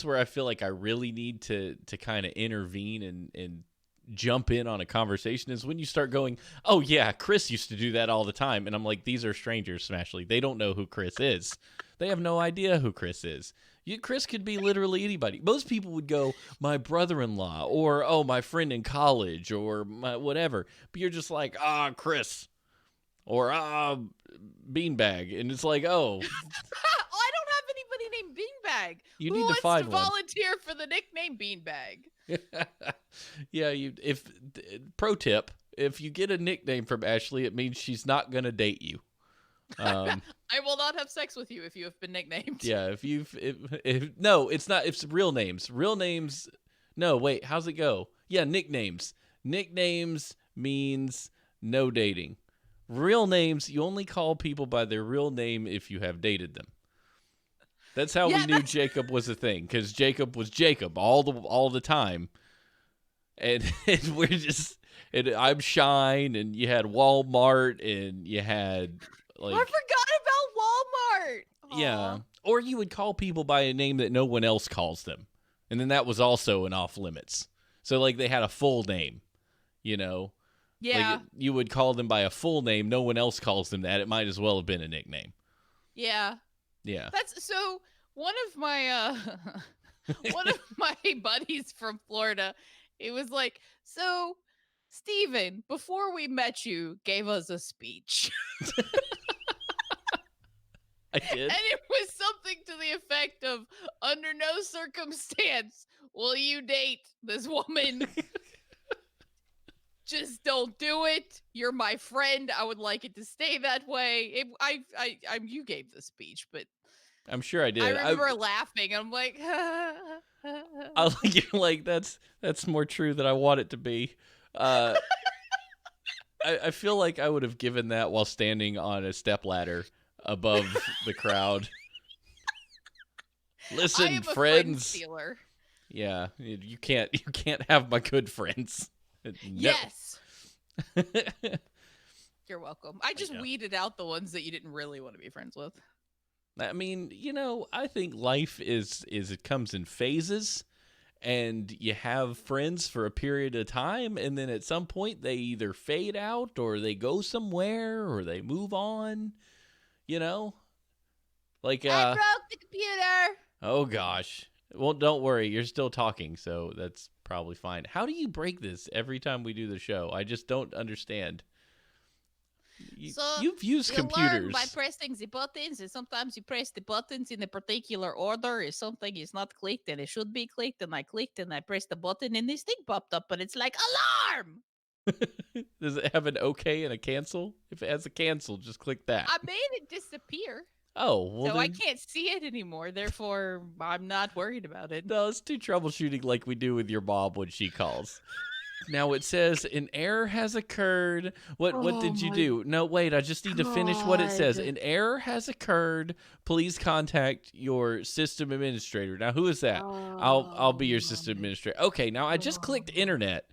points where I feel like I really need to kind of intervene and jump in on a conversation is when you start going, oh yeah, Chris used to do that all the time. And I'm like, these are strangers, Smashley. They don't know who Chris is. They have no idea who Chris is. Chris could be literally anybody. Most people would go, my brother-in-law, or, oh, my friend in college, or my whatever. But you're just like, Chris. Or, Beanbag. And it's like, oh. I don't have anybody named Beanbag. You Who need to wants find to one. volunteer for the nickname Beanbag? Yeah, pro tip, if you get a nickname from Ashley, it means she's not going to date you. I will not have sex with you if you have been nicknamed. Yeah, no, it's not. It's real names. Real names. No, wait. How's it go? Yeah, nicknames. Nicknames means no dating. Real names, you only call people by their real name if you have dated them. That's how we knew Jacob was a thing, because Jacob was Jacob all the time, and we're just. And I'm Shine, and you had Walmart, and you had like. I forgot about Walmart. Aww. Yeah, or you would call people by a name that no one else calls them, and then that was also an off limits. So like they had a full name, you know. Yeah. Like you would call them by a full name. No one else calls them that. It might as well have been a nickname. Yeah. Yeah. That's so. One of my buddies from Florida, it was like, so Steven, before we met you, gave us a speech. I did. And it was something to the effect of, under no circumstance will you date this woman. Just don't do it. You're my friend. I would like it to stay that way. You gave the speech, but I'm sure I did. I remember laughing. I'm like, you're like, that's more true than I want it to be. I feel like I would have given that while standing on a stepladder above the crowd. Listen, I am a friends. friend stealer. Yeah, you can't have my good friends. No. Yes. You're welcome. I just weeded out the ones that you didn't really want to be friends with. I mean, I think life is it comes in phases, and you have friends for a period of time, and then at some point they either fade out or they go somewhere or they move on, Like I broke the computer. Oh gosh. Well, don't worry, you're still talking, so that's probably fine. How do you break this every time we do the show? I just don't understand. You've used computers. Learn by pressing the buttons, and sometimes you press the buttons in a particular order. If something is not clicked and it should be clicked, and I clicked and I pressed the button and this thing popped up, and it's like, alarm! Does it have an okay and a cancel? If it has a cancel, just click that. I made it disappear. Oh, well, so I can't see it anymore. Therefore, I'm not worried about it. No, let's do troubleshooting like we do with your mom when she calls. Now it says an error has occurred. What did you do? No, wait, I just need to finish what it says. An error has occurred. Please contact your system administrator. Now, who is that? I'll be your system administrator. Okay, now I just clicked internet.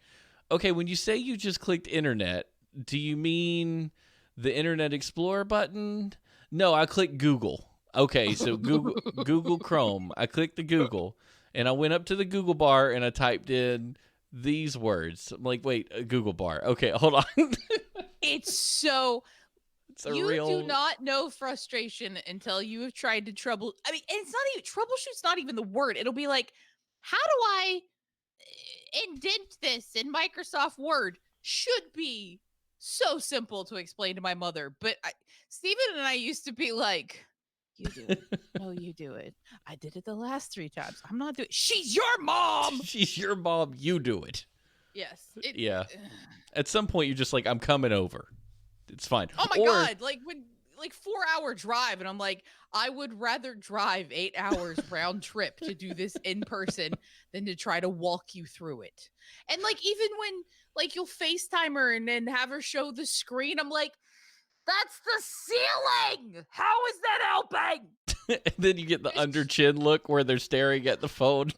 Okay, when you say you just clicked internet, do you mean the Internet Explorer button? No, I clicked Google. Okay, so Google Chrome. I clicked the Google, and I went up to the Google bar, and I typed in these words. I'm like, wait, a Google bar. Okay, hold on. It's do not know frustration until you have tried to it's not even, troubleshoot's not even the word. It'll be like, how do I indent this in Microsoft Word? Should be so simple to explain to my mother. But Steven and I used to be like, you do it. No, you do it. I did it the last 3 times. I'm not doing it. She's your mom. She's your mom. You do it. Yes. Yeah. At some point, you're just like, I'm coming over. It's fine. Oh my God. Like 4-hour drive. And I'm like, I would rather drive 8 hours round trip to do this in person than to try to walk you through it. And like, even when like you'll FaceTime her and then have her show the screen, I'm like, that's the ceiling. How is that helping? And then you get the under chin look where they're staring at the phone,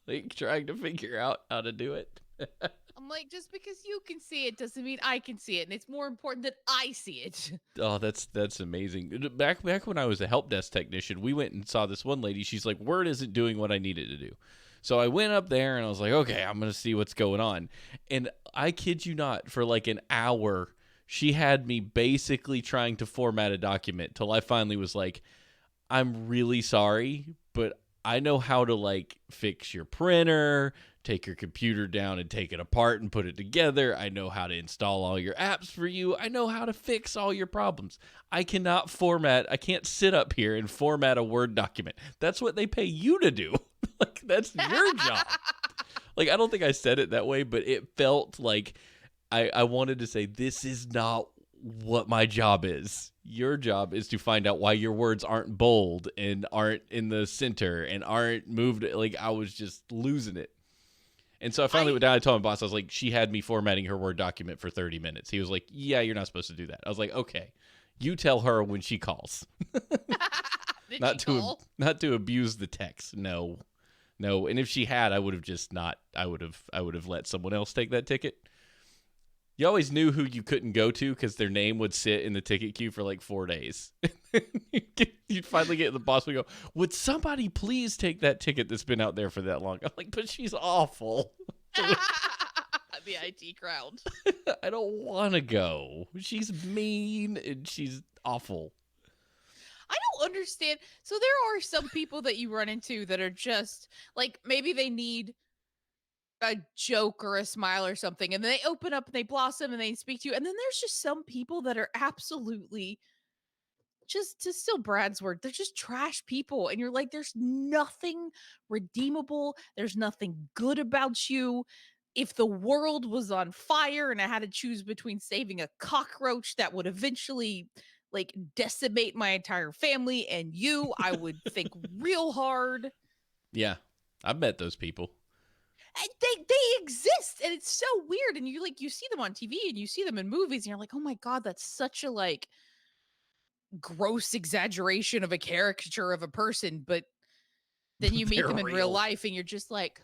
like trying to figure out how to do it. I'm I'm like, just because you can see it doesn't mean I can see it, and it's more important that I see it. Oh, that's amazing. Back when I was a help desk technician, we went and saw this one lady. She's like, Word isn't doing what I needed to do. So I went up there and I was like, okay, I'm going to see what's going on. And I kid you not, for like an hour, she had me basically trying to format a document till I finally was like, I'm really sorry, but I know how to like fix your printer, take your computer down and take it apart and put it together. I know how to install all your apps for you. I know how to fix all your problems. I cannot format, I can't sit up here and format a Word document. That's what they pay you to do. Like, that's your job. Like, I don't think I said it that way, but it felt like I wanted to say, this is not what my job is. Your job is to find out why your words aren't bold and aren't in the center and aren't moved. Like, I was just losing it. And so I finally went down and told my boss, I was like, she had me formatting her Word document for 30 minutes. He was like, yeah, you're not supposed to do that. I was like, okay, you tell her when she calls. Not to abuse the text. No. And if she had, I would have just not, I would have let someone else take that ticket. You always knew who you couldn't go to because their name would sit in the ticket queue for like 4 days. You'd finally get the boss would go, would somebody please take that ticket that's been out there for that long? I'm like, but she's awful. The IT crowd. I don't want to go. She's mean and she's awful. I don't understand. So there are some people that you run into that are just like, maybe they need a joke or a smile or something, and then they open up and they blossom and they speak to you. And then there's just some people that are absolutely, just to steal Brad's word, they're just trash people. And you're like, there's nothing redeemable. There's nothing good about you. If the world was on fire and I had to choose between saving a cockroach that would eventually like decimate my entire family and you, I would think real hard. Yeah, I've met those people. And they exist, and it's so weird. And you like, you see them on TV and you see them in movies, and you're like, oh my god, that's such a like gross exaggeration of a caricature of a person. But then you meet them in real life, and you're just like,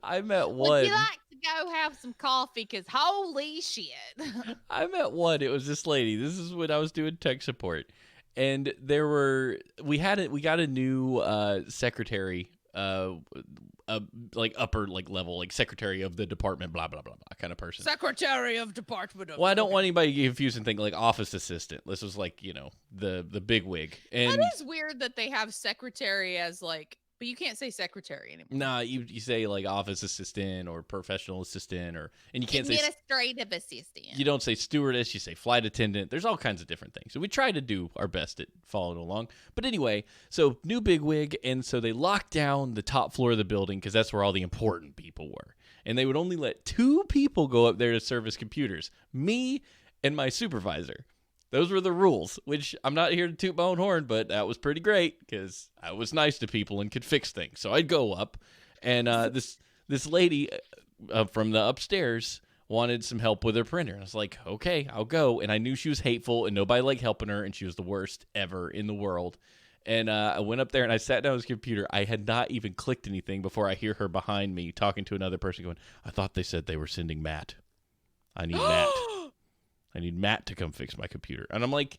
I met one. Would you like to go have some coffee? Because holy shit. I met one. It was this lady. This is when I was doing tech support, and we got a new secretary. Like upper like level, like secretary of the department, blah blah blah blah kind of person. Secretary of department. Well, I don't want anybody to get confused and think like office assistant. This was like, the big wig. And that is weird that they have secretary as like, but you can't say secretary anymore. Nah, you say like office assistant or professional assistant, and you can't say administrative assistant. You don't say stewardess, you say flight attendant. There's all kinds of different things. So we try to do our best at following along. But anyway, so new bigwig, and so they locked down the top floor of the building because that's where all the important people were. And they would only let 2 people go up there to service computers, me and my supervisor. Those were the rules, which I'm not here to toot my own horn, but that was pretty great because I was nice to people and could fix things. So I'd go up, and this lady from the upstairs wanted some help with her printer. And I was like, okay, I'll go. And I knew she was hateful and nobody liked helping her, and she was the worst ever in the world. And I went up there and I sat down at his computer. I had not even clicked anything before I hear her behind me talking to another person going, I thought they said they were sending Matt. I need Matt. I need Matt to come fix my computer. And I'm like,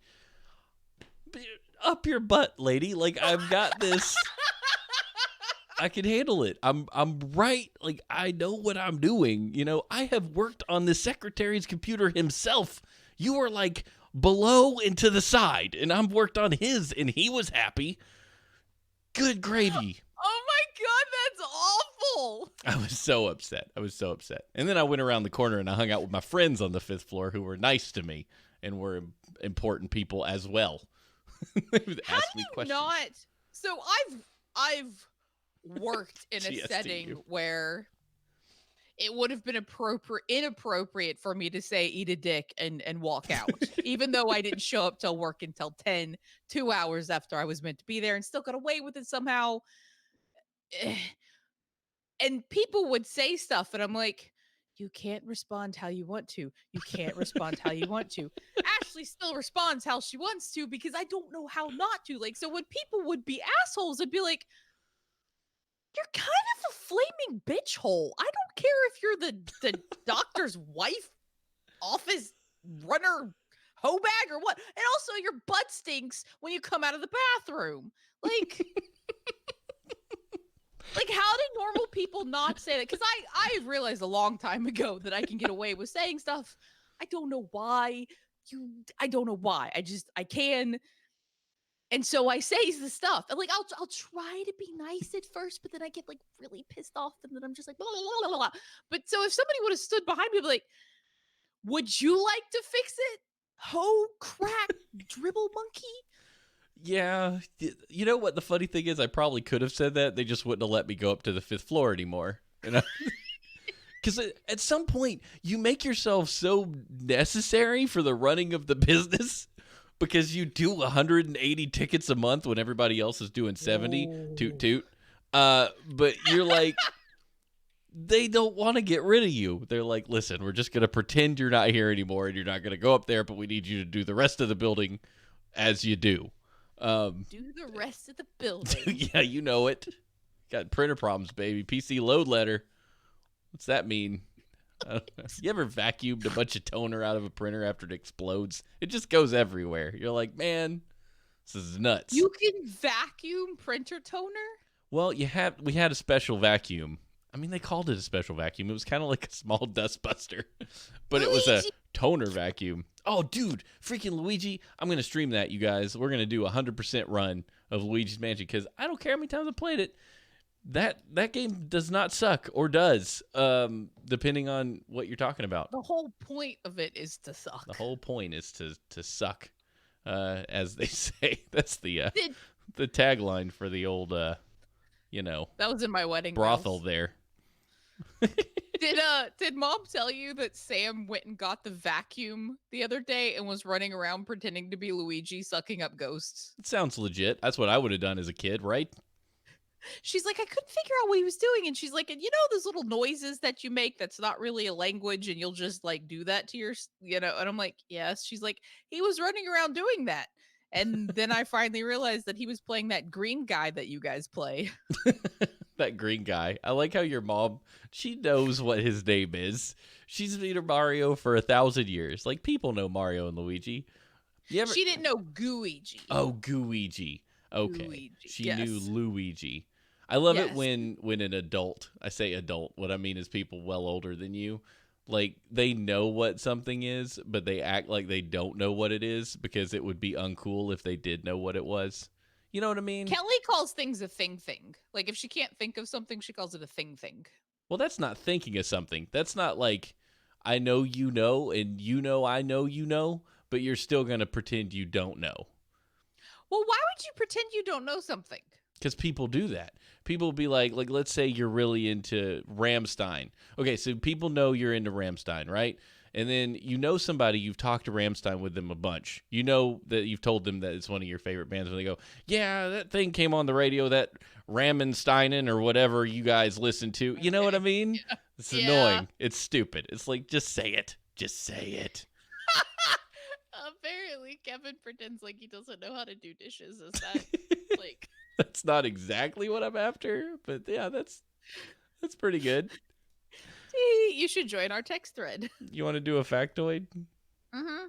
up your butt, lady. Like, I've got this. I can handle it. I'm right. Like, I know what I'm doing. I have worked on the secretary's computer himself. You are like below and to the side, and I've worked on his, and he was happy. Good gravy. Oh my god, that's awful. I was so upset. And then I went around the corner and I hung out with my friends on the 5th floor who were nice to me and were important people as well. They would ask me questions. So I've worked in a setting where it would have been inappropriate for me to say eat a dick and walk out, even though I didn't show up till work until 10, 2 hours after I was meant to be there, and still got away with it somehow. And people would say stuff, and I'm like, you can't respond how you want to. You can't respond how you want to. Ashley still responds how she wants to because I don't know how not to. Like, so when people would be assholes, I'd be like, you're kind of a flaming bitch hole. I don't don't care if you're the doctor's wife, office runner, hoe bag, or what. And also, your butt stinks when you come out of the bathroom. Like how did normal people not say that? Because I realized a long time ago that I can get away with saying stuff. I don't know why. I don't know why. I can. And so I say the stuff. And like I'll try to be nice at first, but then I get like really pissed off, and then I'm just like blah, blah, blah, blah. But so if somebody would have stood behind me, I'd be like, would you like to fix it? Ho crack dribble monkey? Yeah. You know what the funny thing is? I probably could have said that. They just wouldn't have let me go up to the 5th floor anymore. Because at some point, you make yourself so necessary for the running of the business because you do 180 tickets a month when everybody else is doing 70. Whoa. Toot toot. But you're like, they don't want to get rid of you. They're like, listen, we're just going to pretend you're not here anymore and you're not going to go up there, but we need you to do the rest of the building as you do. Do the rest of the building. Yeah, you know it. Got printer problems, baby. PC load letter. What's that mean? You ever vacuumed a bunch of toner out of a printer after it explodes? It just goes everywhere. You're like, man, this is nuts. You can vacuum printer toner? Well, we had a special vacuum. I mean, they called it a special vacuum. It was kind of like a small dust buster, but it was a toner vacuum. Oh, dude, freaking Luigi. I'm going to stream that, you guys. We're going to do a 100% run of Luigi's Mansion because I don't care how many times I played it. That game does not suck, or does, depending on what you're talking about. The whole point of it is to suck. The whole point is to suck, as they say. That's the tagline for the old, that was in my wedding brothel house. there. Did Mom tell you that Sam went and got the vacuum the other day and was running around pretending to be Luigi sucking up ghosts? It sounds legit. That's what I would have done as a kid, right? She's like, I couldn't figure out what he was doing. And she's like, and those little noises that you make that's not really a language, and you'll just like do that to and I'm like, yes. She's like, he was running around doing that. And then I finally realized that he was playing that green guy that you guys play. That green guy. I like how your mom, she knows what his name is. She's been Mario for 1,000 years. Like, people know Mario and Luigi. She didn't know Gooigi. Oh, Gooigi. Okay. Luigi. She knew Luigi. I love it when an adult, I say adult, what I mean is people well older than you, like, they know what something is, but they act like they don't know what it is because it would be uncool if they did know what it was. You know what I mean? Kelly calls things a thing. Like, if she can't think of something, she calls it a thing. Well, that's not thinking of something. That's not like, I know you know, and you know I know you know, but you're still going to pretend you don't know. Well, why would you pretend you don't know something? Because people do that. People will be like, let's say you're really into Rammstein. Okay, so people know you're into Rammstein, right? And then you know somebody, you've talked to Rammstein with them a bunch. You know that you've told them that it's one of your favorite bands. And they go, yeah, that thing came on the radio, that Rammensteinen or whatever you guys listen to. You know what I mean? Yeah. It's annoying. It's stupid. It's like, just say it. Just say it. Apparently, Kevin pretends like he doesn't know how to do dishes. Is that like... That's not exactly what I'm after, but yeah, that's pretty good. You should join our text thread. You want to do a factoid? Mm-hmm.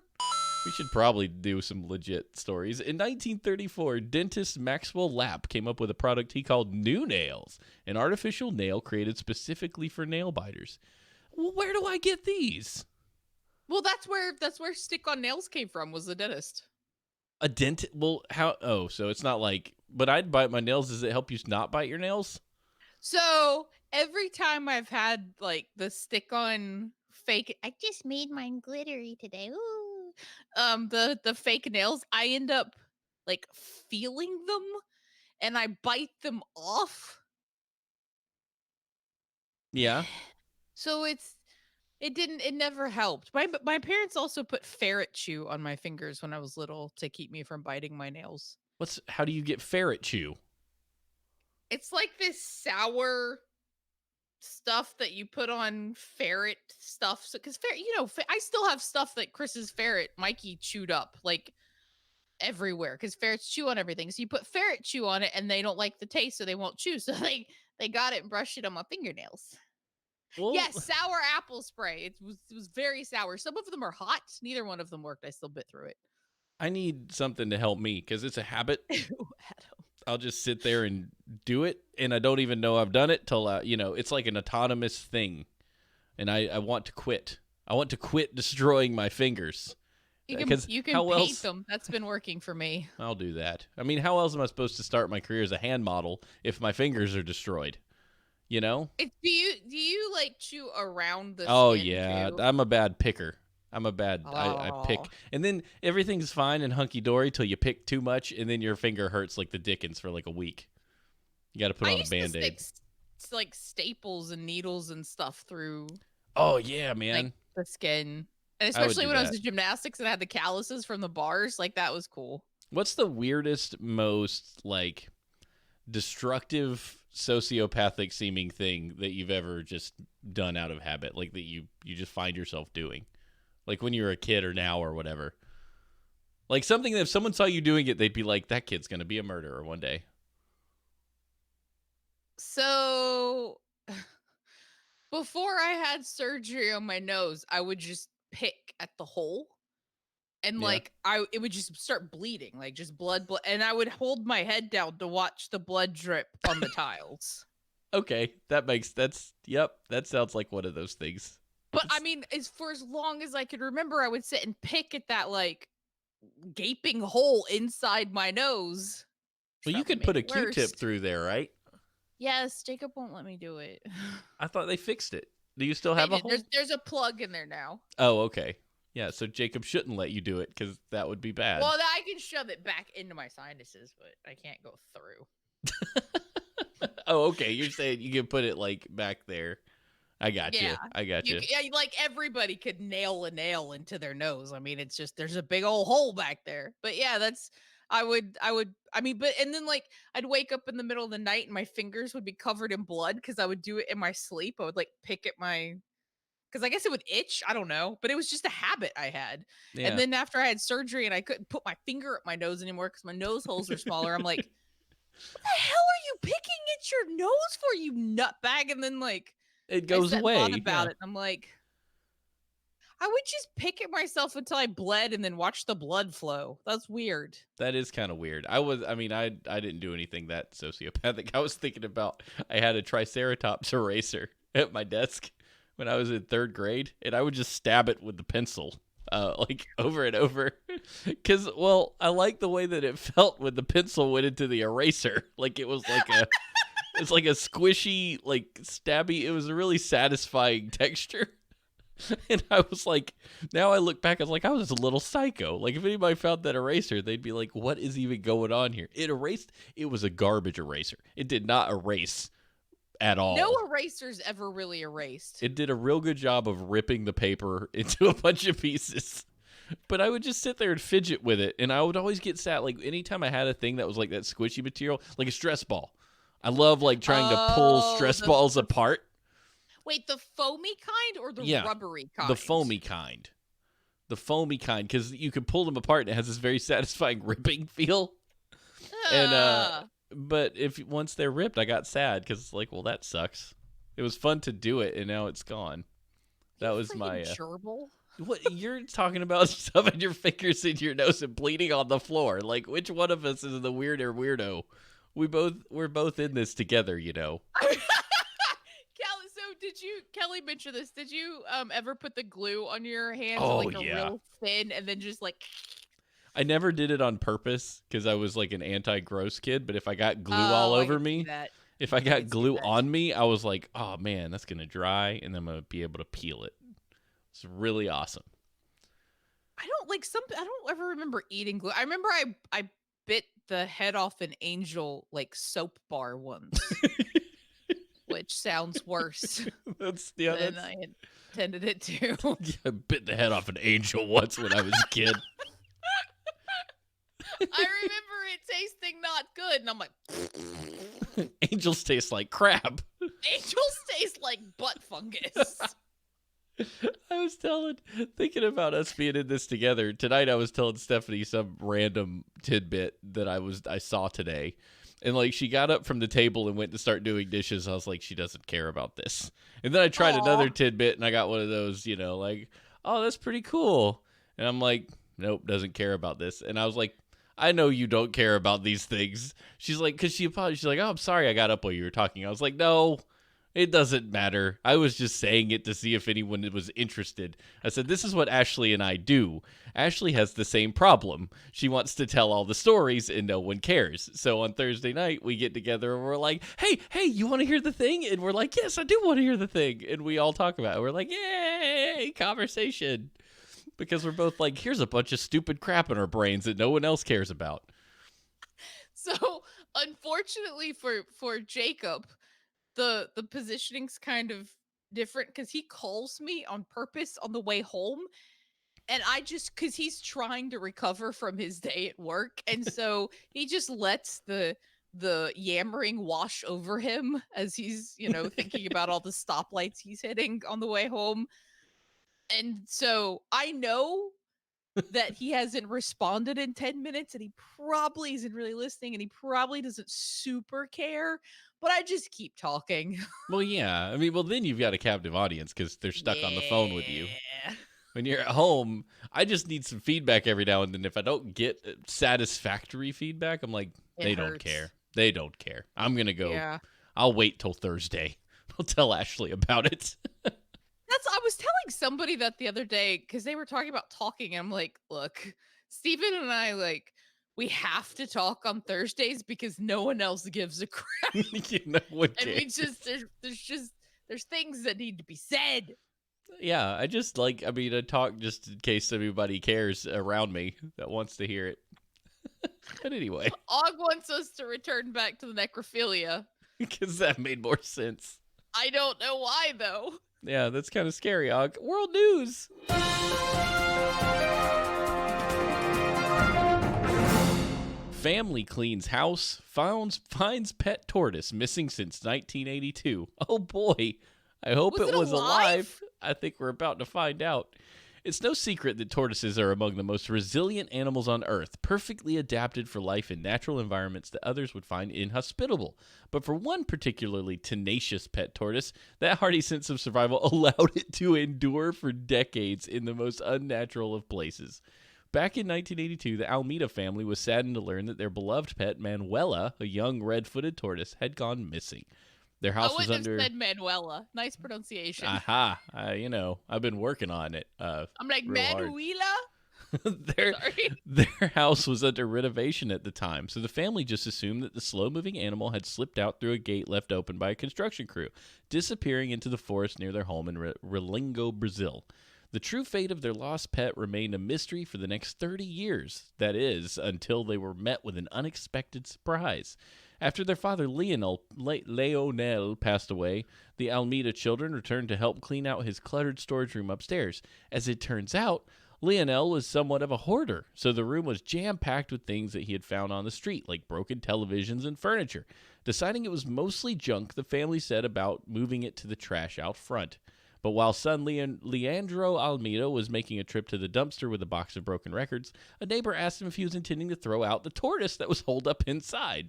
We should probably do some legit stories. In 1934, dentist Maxwell Lapp came up with a product he called New Nails, an artificial nail created specifically for nail biters. Well, where do I get these? Well, that's where stick-on nails came from, was the dentist. A dentist? Well, how? Oh, so it's not like, but I'd bite my nails. Does it help you not bite your nails? So every time I've had like the stick-on fake, I just made mine glittery today. Ooh. The fake nails, I end up like feeling them, and I bite them off. Yeah. So it never helped. My parents also put ferret chew on my fingers when I was little to keep me from biting my nails. How do you get ferret chew? It's like this sour stuff that you put on ferret stuff. So, because I still have stuff that Chris's ferret Mikey chewed up like everywhere because ferrets chew on everything. So you put ferret chew on it, and they don't like the taste, so they won't chew. So they got it and brushed it on my fingernails. Well, Yes, sour apple spray. It was very sour. Some of them are hot. Neither one of them worked. I still bit through it. I need something to help me because it's a habit. Ew, Adam. I'll just sit there and do it, and I don't even know I've done it till it's like an autonomous thing, and I want to quit. I want to quit destroying my fingers. You can paint them. That's been working for me. I'll do that. I mean, how else am I supposed to start my career as a hand model if my fingers are destroyed? You know? Do you like chew around the Oh skin yeah, too? I'm a bad picker. I pick, and then everything's fine and hunky dory till you pick too much, and then your finger hurts like the dickens for like a week. You got to put on a Band-Aid. Stick, like staples and needles and stuff through. Oh yeah, man. Like the skin, and especially when I was in gymnastics and I had the calluses from the bars, like that was cool. What's the weirdest, most like destructive, sociopathic seeming thing that you've ever just done out of habit, like that you just find yourself doing? Like when you were a kid or now or whatever. Like something that if someone saw you doing it, they'd be like, that kid's going to be a murderer one day. So before I had surgery on my nose, I would just pick at the hole. And it would just start bleeding, like just blood. And I would hold my head down to watch the blood drip on the tiles. Okay. That sounds like one of those things. But I mean, for as long as I could remember, I would sit and pick at that like gaping hole inside my nose. Well, you could put a Q-tip through there, right? Yes, Jacob won't let me do it. I thought they fixed it. Do you still have a hole? There's a plug in there now. Oh, okay. Yeah, so Jacob shouldn't let you do it because that would be bad. Well, I can shove it back into my sinuses, but I can't go through. Oh, okay. You're saying you can put it like back there. I got you. Yeah, like everybody could nail a nail into their nose. I mean, it's just there's a big old hole back there. But yeah, and then like I'd wake up in the middle of the night and my fingers would be covered in blood because I would do it in my sleep. I would like pick at because I guess it would itch. I don't know, but it was just a habit I had. Yeah. And then after I had surgery and I couldn't put my finger up my nose anymore because my nose holes were smaller, I'm like, what the hell are you picking at your nose for, you nutbag? And then like it goes away. I thought about it. And I'm like, I would just pick at myself until I bled and then watch the blood flow. That's weird. That is kind of weird. I didn't do anything that sociopathic. I was thinking about I had a Triceratops eraser at my desk when I was in 3rd grade, and I would just stab it with the pencil, like over and over. Because, well, I like the way that it felt when the pencil went into the eraser. Like it was like it's like a squishy, like stabby. It was a really satisfying texture. And I was like, now I look back, I was like, I was a little psycho. Like if anybody found that eraser, they'd be like, what is even going on here? It was a garbage eraser. It did not erase at all. No erasers ever really erased. It did a real good job of ripping the paper into a bunch of pieces. But I would just sit there and fidget with it, and I would always get sad. Like anytime I had a thing that was like that squishy material, like a stress ball. I love like trying to pull stress balls apart. Wait, the foamy kind or the rubbery kind? The foamy kind. The foamy kind, because you can pull them apart and it has this very satisfying ripping feel. And but once they're ripped, I got sad because it's like, well, that sucks. It was fun to do it, and now it's gone. That was my gerbil. What you're talking about? Shoving your fingers in your nose and bleeding on the floor. Like, which one of us is the weirdo? We're both in this together, you know. Kelly mentioned this. Did you ever put the glue on your hands real thin and then just like? I never did it on purpose because I was like an anti-gross kid. But if I got glue all over me, if I got glue on me, I was like, oh man, that's gonna dry, and I'm gonna be able to peel it. It's really awesome. I don't ever remember eating glue. I remember I bit the head off an angel like soap bar once. Which sounds worse than I intended it to. I bit the head off an angel once when I was a kid. I remember it tasting not good, and I'm like, angels taste like crap. Angels taste like butt fungus. I was thinking about us being in this together. Tonight I was telling Stephanie some random tidbit that I saw today. And, like, she got up from the table and went to start doing dishes. I was like, she doesn't care about this. And then I tried another tidbit, and I got one of those, like, oh, that's pretty cool. And I'm like, nope, doesn't care about this. And I was like, I know you don't care about these things. She's like, because she apologized. She's like, oh, I'm sorry I got up while you were talking. I was like, no, it doesn't matter. I was just saying it to see if anyone was interested. I said, this is what Ashley and I do. Ashley has the same problem. She wants to tell all the stories and no one cares. So on Thursday night, we get together and we're like, hey, you want to hear the thing? And we're like, yes, I do want to hear the thing. And we all talk about it. We're like, yay, conversation. Because we're both like, here's a bunch of stupid crap in our brains that no one else cares about. So unfortunately for Jacob, the positioning's kind of different because he calls me on purpose on the way home, and I just because he's trying to recover from his day at work, and so he just lets the yammering wash over him as he's thinking about all the stoplights he's hitting on the way home. And so I know that he hasn't responded in 10 minutes and he probably isn't really listening and he probably doesn't super care, but I just keep talking. Well, yeah. I mean, then you've got a captive audience because they're stuck on the phone with you. Yeah. When you're at home, I just need some feedback every now and then. If I don't get satisfactory feedback, I'm like, they don't care. They don't care. I'm going to go. Yeah. I'll wait till Thursday. I'll tell Ashley about it. I was telling somebody that the other day because they were talking about talking. And I'm like, look, Steven and I, like, we have to talk on Thursdays because no one else gives a crap. And we just, there's things that need to be said. Yeah, I talk just in case anybody cares around me that wants to hear it. But anyway. Og wants us to return back to the necrophilia. Because that made more sense. I don't know why, though. Yeah, that's kind of scary, Og. World news! Family cleans house, finds pet tortoise missing since 1982. Oh boy, I hope it was alive. I think we're about to find out. It's no secret that tortoises are among the most resilient animals on Earth, perfectly adapted for life in natural environments that others would find inhospitable. But for one particularly tenacious pet tortoise, that hearty sense of survival allowed it to endure for decades in the most unnatural of places. Back in 1982, the Almeida family was saddened to learn that their beloved pet, Manuela, a young red-footed tortoise, had gone missing. Their house was under. I said Manuela. Nice pronunciation. Aha! I've been working on it. I'm like Manuela. Their house was under renovation at the time, so the family just assumed that the slow-moving animal had slipped out through a gate left open by a construction crew, disappearing into the forest near their home in Relingo, Brazil. The true fate of their lost pet remained a mystery for the next 30 years. That is, until they were met with an unexpected surprise. After their father Leonel passed away, the Almeida children returned to help clean out his cluttered storage room upstairs. As it turns out, Leonel was somewhat of a hoarder, so the room was jam-packed with things that he had found on the street, like broken televisions and furniture. Deciding it was mostly junk, the family set about moving it to the trash out front. But while son Leandro Almeida was making a trip to the dumpster with a box of broken records, a neighbor asked him if he was intending to throw out the tortoise that was holed up inside.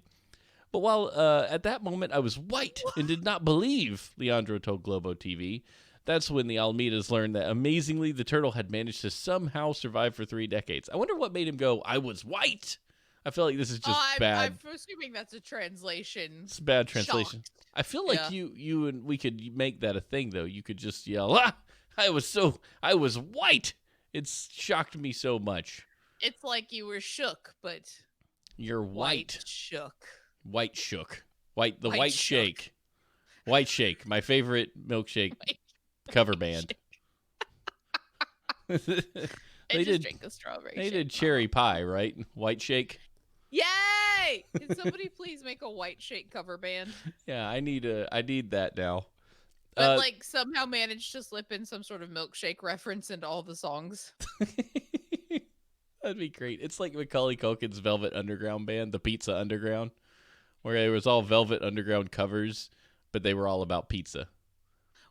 But while at that moment I was white and did not believe, Leandro told Globo TV. That's when the Almeidas learned that, amazingly, the turtle had managed to somehow survive for 3 decades. I wonder what made him go, I was white. I feel like this is just bad. I'm assuming that's a translation. It's a bad translation. Shocked. I feel like you and we could make that a thing, though. You could just yell, I was white. It's shocked me so much. It's like you were shook, but you're white. Shook. White shook. The white shake. White shake. My favorite milkshake cover band. They did drink a strawberry. They did cherry pie, right? White shake. Yay! Can somebody please make a white shake cover band? Yeah, I need that now. But somehow managed to slip in some sort of milkshake reference into all the songs. That'd be great. It's like Macaulay Culkin's Velvet Underground band, the Pizza Underground, where it was all Velvet Underground covers, but they were all about pizza.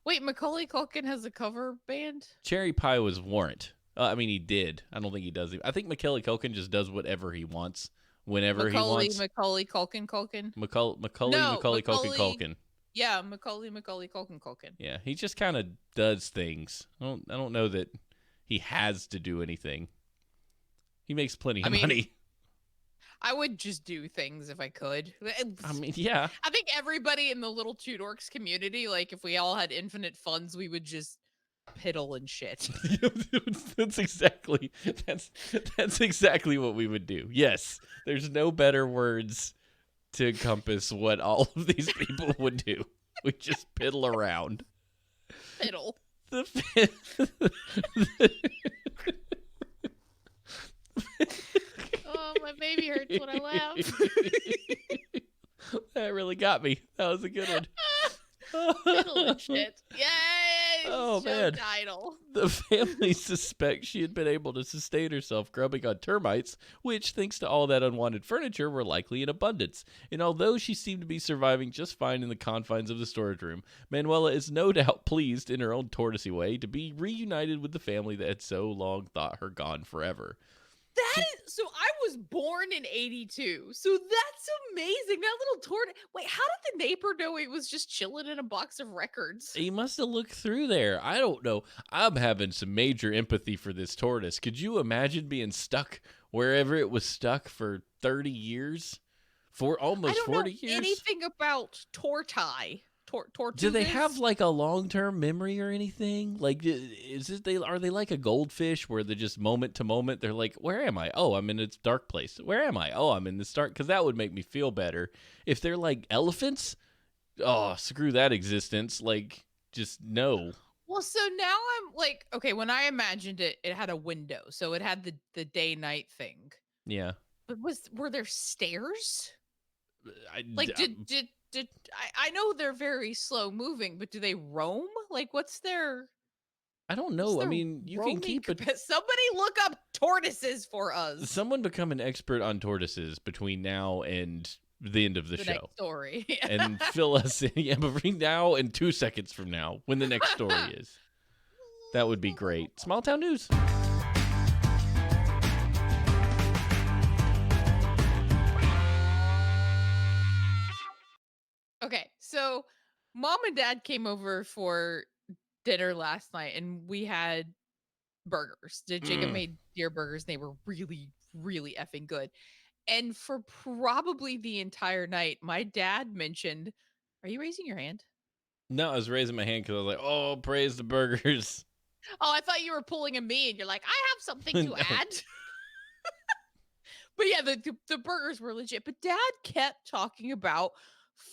Wait, Macaulay Culkin has a cover band? Cherry Pie was Warrant. He did. I don't think he does. I think Macaulay Culkin just does whatever he wants whenever he wants. Macaulay Culkin. Macaulay No, Culkin Culkin. Yeah, Macaulay Culkin. Yeah, he just kind of does things. I don't know that he has to do anything. He makes plenty of money. I would just do things if I could. I mean, yeah. I think everybody in the Little Two Dorks community, like if we all had infinite funds, we would just piddle and shit. that's exactly what we would do. Yes, there's no better words to encompass what all of these people would do. We just piddle around. Piddle. Oh, my baby hurts when I laugh. That really got me. That was a good one. Piddle and shit. Yay! Oh, man. Title. The family suspects she had been able to sustain herself grubbing on termites, which, thanks to all that unwanted furniture, were likely in abundance. And although she seemed to be surviving just fine in the confines of the storage room, Manuela is no doubt pleased, in her own tortoisey way, to be reunited with the family that had so long thought her gone forever. So I was born in 82. So that's amazing. That little tortoise. Wait, how did the neighbor know he was just chilling in a box of records? He must have looked through there. I don't know. I'm having some major empathy for this tortoise. Could you imagine being stuck wherever it was stuck for 30 years? For almost 40 years? I don't know anything about tortoise. Do they have like a long-term memory or anything? Like, are they like a goldfish where they're just moment to moment? They're like, where am I? Oh, I'm in a dark place. Where am I? Oh, I'm in this dark. Because that would make me feel better. If they're like elephants, oh, screw that existence. Like, just no. Well, so now I'm like, okay, when I imagined it, it had a window, so it had the day night thing. Yeah. But were there stairs? I know they're very slow moving, but do they roam? Like, what's their? I don't know. I mean, you can keep it. Somebody look up tortoises for us. Someone become an expert on tortoises between now and the end of the show. Next story. And fill us in. Yeah, between now and 2 seconds from now, when the next story is. That would be great. Small town news. Okay, so mom and dad came over for dinner last night, and we had burgers. Jacob made deer burgers, and they were really, really effing good. And for probably the entire night, my dad mentioned, "Are you raising your hand?" No, I was raising my hand because I was like, "Oh, praise the burgers." Oh, I thought you were pulling a me, and you're like, "I have something to add." But yeah, the burgers were legit. But dad kept talking about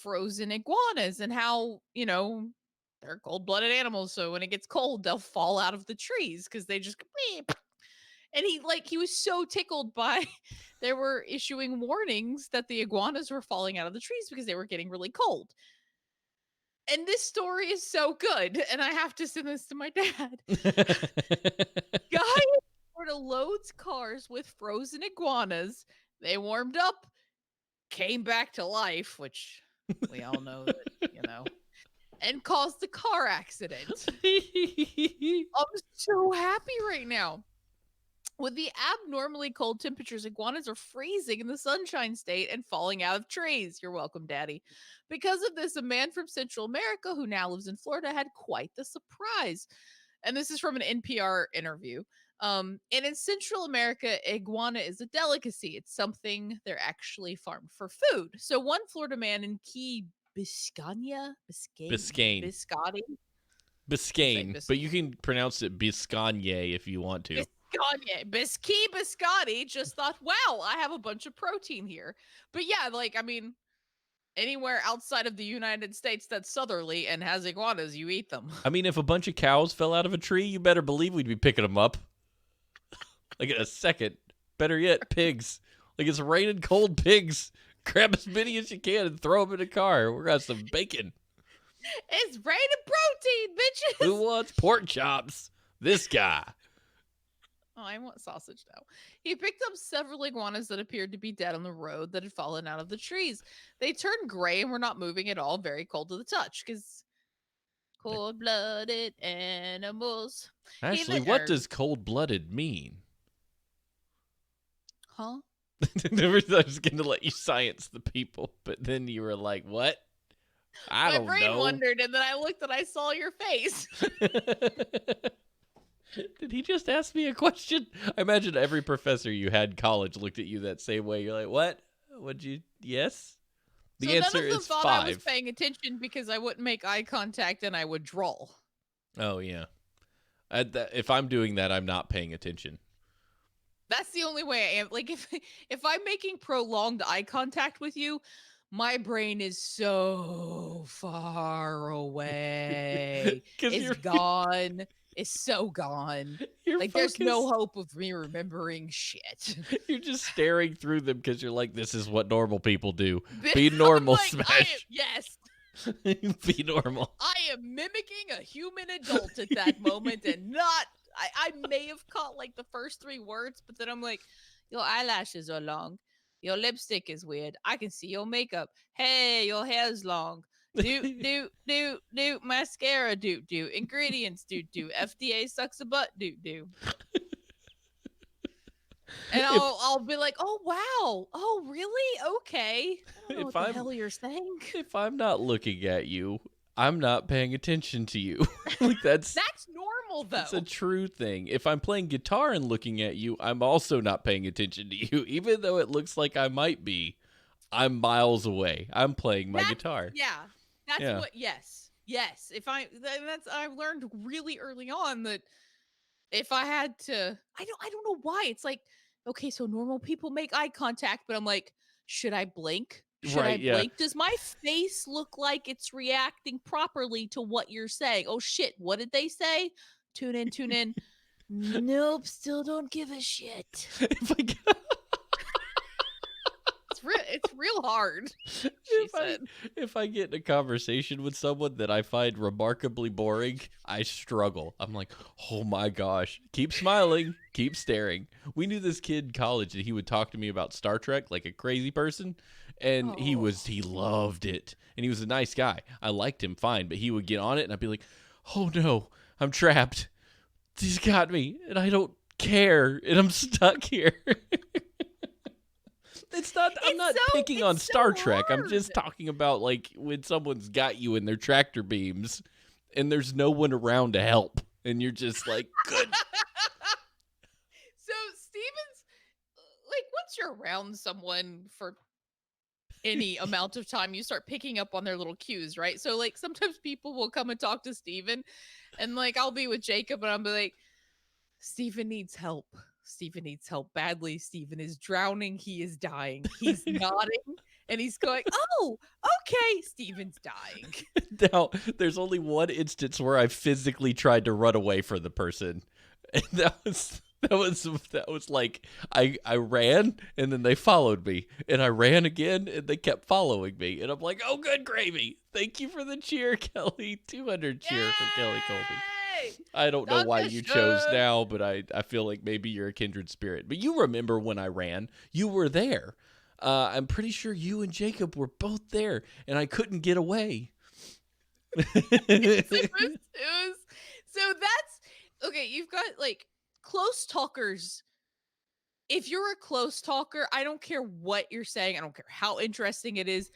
frozen iguanas and how, they're cold-blooded animals, so when it gets cold, they'll fall out of the trees because they just and he was so tickled by they were issuing warnings that the iguanas were falling out of the trees because they were getting really cold. And this story is so good, and I have to send this to my dad. Guy sort of loads cars with frozen iguanas. They warmed up, came back to life, which we all know that, and caused a car accident. I'm so happy right now. With the abnormally cold temperatures, iguanas are freezing in the Sunshine State and falling out of trees. You're welcome, Daddy. Because of this, a man from Central America who now lives in Florida had quite the surprise. And this is from an NPR interview. And in Central America, iguana is a delicacy. It's something they're actually farmed for food. So one Florida man in Key Biscayne, but you can pronounce it Biscayne if you want to. Biscotti just thought, wow, I have a bunch of protein here. But yeah, anywhere outside of the United States that's southerly and has iguanas, you eat them. I mean, if a bunch of cows fell out of a tree, you better believe we'd be picking them up. Like in a second. Better yet, pigs. Like it's raining cold pigs. Grab as many as you can and throw them in a car. We're got some bacon. It's raining protein, bitches. Who wants pork chops? This guy. Oh, I want sausage now. He picked up several iguanas that appeared to be dead on the road that had fallen out of the trees. They turned gray and were not moving at all, very cold to the touch, because cold-blooded animals. Actually, what does cold-blooded mean? Huh? I was going to let you science the people, but then you were like, what? I don't know. My brain wondered, and then I looked and I saw your face. Did he just ask me a question? I imagine every professor you had in college looked at you that same way. You're like, what? Would you? Yes? The answer none of them is thought 5. I was paying attention because I wouldn't make eye contact and I would drawl. Oh, yeah. If I'm doing that, I'm not paying attention. That's the only way I am. Like, if I'm making prolonged eye contact with you, my brain is so far away. It's gone. It's so gone. Like, there's no hope of me remembering shit. You're just staring through them because you're like, this is what normal people do. Be normal, like, Smash. Yes. Be normal. I am mimicking a human adult at that moment and not. I may have caught like the first 3 words, but then I'm like, your eyelashes are long. Your lipstick is weird. I can see your makeup. Hey, your hair's long. Do mascara do ingredients do FDA sucks a butt do. And I'll be like, oh wow, oh really, okay. I don't know what the hell you're saying. If I'm not looking at you, I'm not paying attention to you. Like that's normal though. It's a true thing. If I'm playing guitar and looking at you, I'm also not paying attention to you, even though it looks like I might be. I'm miles away. I'm playing my guitar. Yeah. That's what. Yes. If I learned really early on that if I had to, I don't know why. It's like, okay, so normal people make eye contact, but I'm like, should I blink? Should I blink? Does my face look like it's reacting properly to what you're saying? Oh shit, what did they say? Tune in. Nope, still don't give a shit. It's real hard. If I get in a conversation with someone that I find remarkably boring, I struggle. I'm like, oh my gosh, keep smiling, keep staring. We knew this kid in college that he would talk to me about Star Trek like a crazy person, and he loved it, and he was a nice guy. I liked him fine, but he would get on it, and I'd be like, oh no, I'm trapped. He's got me, and I don't care, and I'm stuck here. I'm not picking on Star Trek. I'm just talking about like when someone's got you in their tractor beams and there's no one around to help. And you're just like, good. So Steven's like, once you're around someone for any amount of time, you start picking up on their little cues, right? So like sometimes people will come and talk to Steven and like I'll be with Jacob and I'll be like, Steven needs help. Steven needs help badly. Steven is drowning. He is dying. He's nodding and he's going, oh, okay. Steven's dying. Now, there's only one instance where I physically tried to run away from the person. And that was like, I ran and then they followed me. And I ran again and they kept following me. And I'm like, oh, good gravy. Thank you for the cheer, Kelly. 200 cheer for Kelly Colby. I don't know why you chose now, but I feel like maybe you're a kindred spirit. But you remember when I ran, you were there. I'm pretty sure you and Jacob were both there, and I couldn't get away. it was so that's okay. You've got like close talkers. If you're a close talker, I don't care what you're saying. I don't care how interesting it is.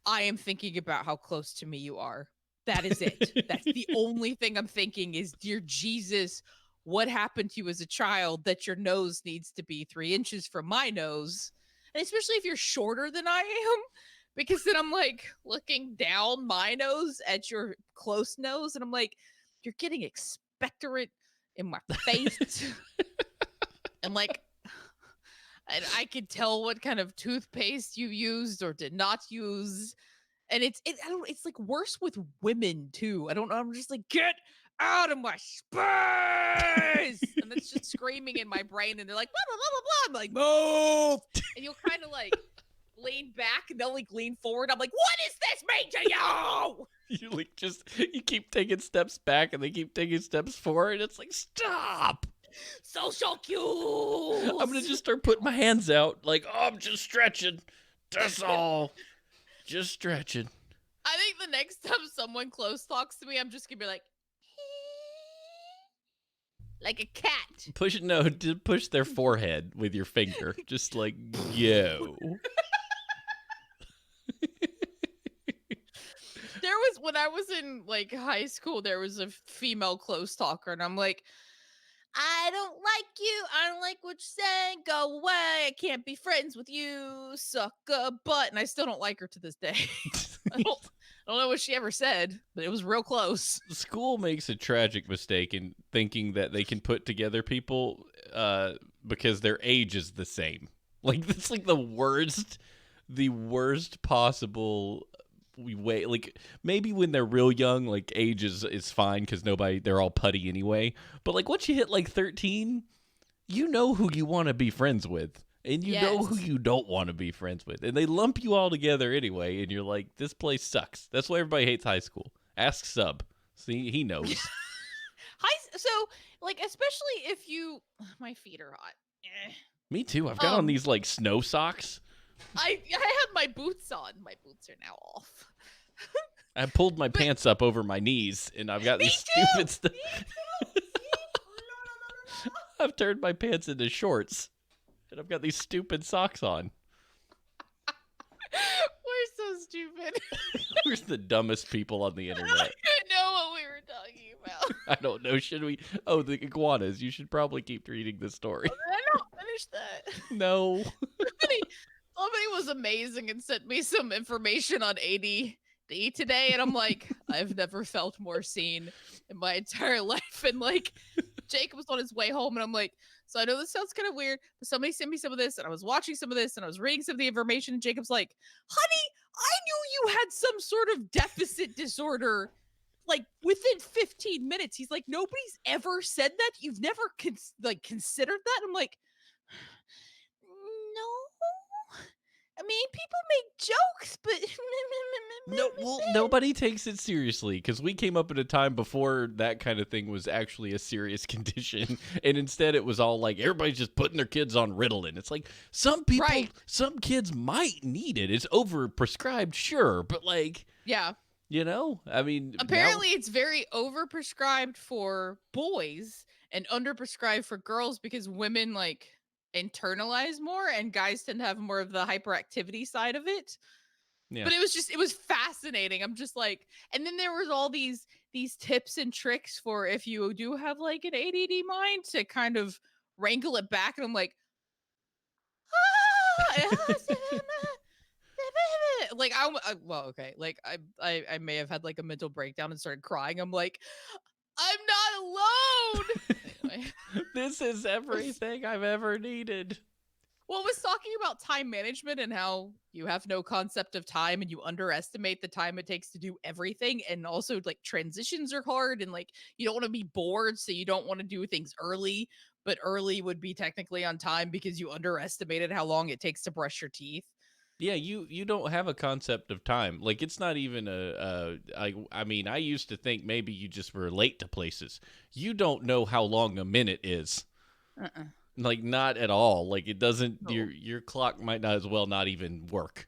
I am thinking about how close to me you are. That is it. That's the only thing I'm thinking is, dear Jesus, what happened to you as a child that your nose needs to be 3 inches from my nose? And especially if you're shorter than I am, because then I'm like looking down my nose at your close nose, and I'm like, you're getting expectorant in my face. And like, I could tell what kind of toothpaste you used or did not use. And it's like worse with women too. I don't know. I'm just like, get out of my space. And it's just screaming in my brain. And they're like, blah, blah, blah, blah, blah. I'm like, move. And you'll kind of like lean back and they'll like lean forward. I'm like, what does this mean to you? You like you keep taking steps back and they keep taking steps forward. It's like, stop. Social cues. I'm going to just start putting my hands out. Like, oh, I'm just stretching. That's all. Just stretching. I think the next time someone close talks to me, I'm just gonna be like, like a cat. Push their forehead with your finger. Just like, yo. There was, when I was in like high school, there was a female close talker, and I'm like, I don't like you. I don't like what you're saying. Go away. I can't be friends with you. Suck a butt. And I still don't like her to this day. I don't know what she ever said, but it was real close. School makes a tragic mistake in thinking that they can put together people because their age is the same. Like, that's like the worst possible way. Like, maybe when they're real young, like, age is fine because they're all putty anyway. But like, once you hit like 13, you know who you want to be friends with. And you know who you don't want to be friends with. And they lump you all together anyway, and you're like, this place sucks. That's why everybody hates high school. Ask Sub. See, he knows. So, like, especially if you... My feet are hot. Me too. I've got on these, like, snow socks. I had my boots on. My boots are now off. I pulled my pants up over my knees, and I've got these stupid stuff. I've turned my pants into shorts. And I've got these stupid socks on. We're so stupid. We're the dumbest people on the internet. I didn't know what we were talking about. I don't know. Should we? Oh, the iguanas. You should probably keep reading the story. I don't finish that. No. Somebody was amazing and sent me some information on ADD today, and I'm like, I've never felt more seen in my entire life. And like, Jacob was on his way home, and I'm like, so I know this sounds kind of weird, but somebody sent me some of this, and I was watching some of this, and I was reading some of the information, and Jacob's like, honey, I knew you had some sort of deficit disorder, like, within 15 minutes. He's like, nobody's ever said that? You've never, considered that? I'm like, no. I mean, people make jokes, but... No, well, nobody takes it seriously, because we came up at a time before that kind of thing was actually a serious condition, and instead it was all like, everybody's just putting their kids on Ritalin. It's like, some people, some kids might need it. It's overprescribed, sure, but like... Yeah. You know? I mean... Apparently it's very overprescribed for boys and underprescribed for girls because women, like... internalize more, and guys tend to have more of the hyperactivity side of it. Yeah. But it was fascinating. I'm just like, and then there was all these tips and tricks for if you do have like an ADD mind to kind of wrangle it back. And I'm like, like I may have had like a mental breakdown and started crying. I'm like, I'm not alone. Anyway. This is everything I've ever needed. Well, it was talking about time management and how you have no concept of time and you underestimate the time it takes to do everything. And also, like, transitions are hard and, like, you don't want to be bored, so you don't want to do things early. But early would be technically on time because you underestimated how long it takes to brush your teeth. Yeah, you don't have a concept of time. Like, it's not even I mean, I used to think maybe you just were late to places. You don't know how long a minute is. Like, not at all. Like, it doesn't, your clock might not as well not even work.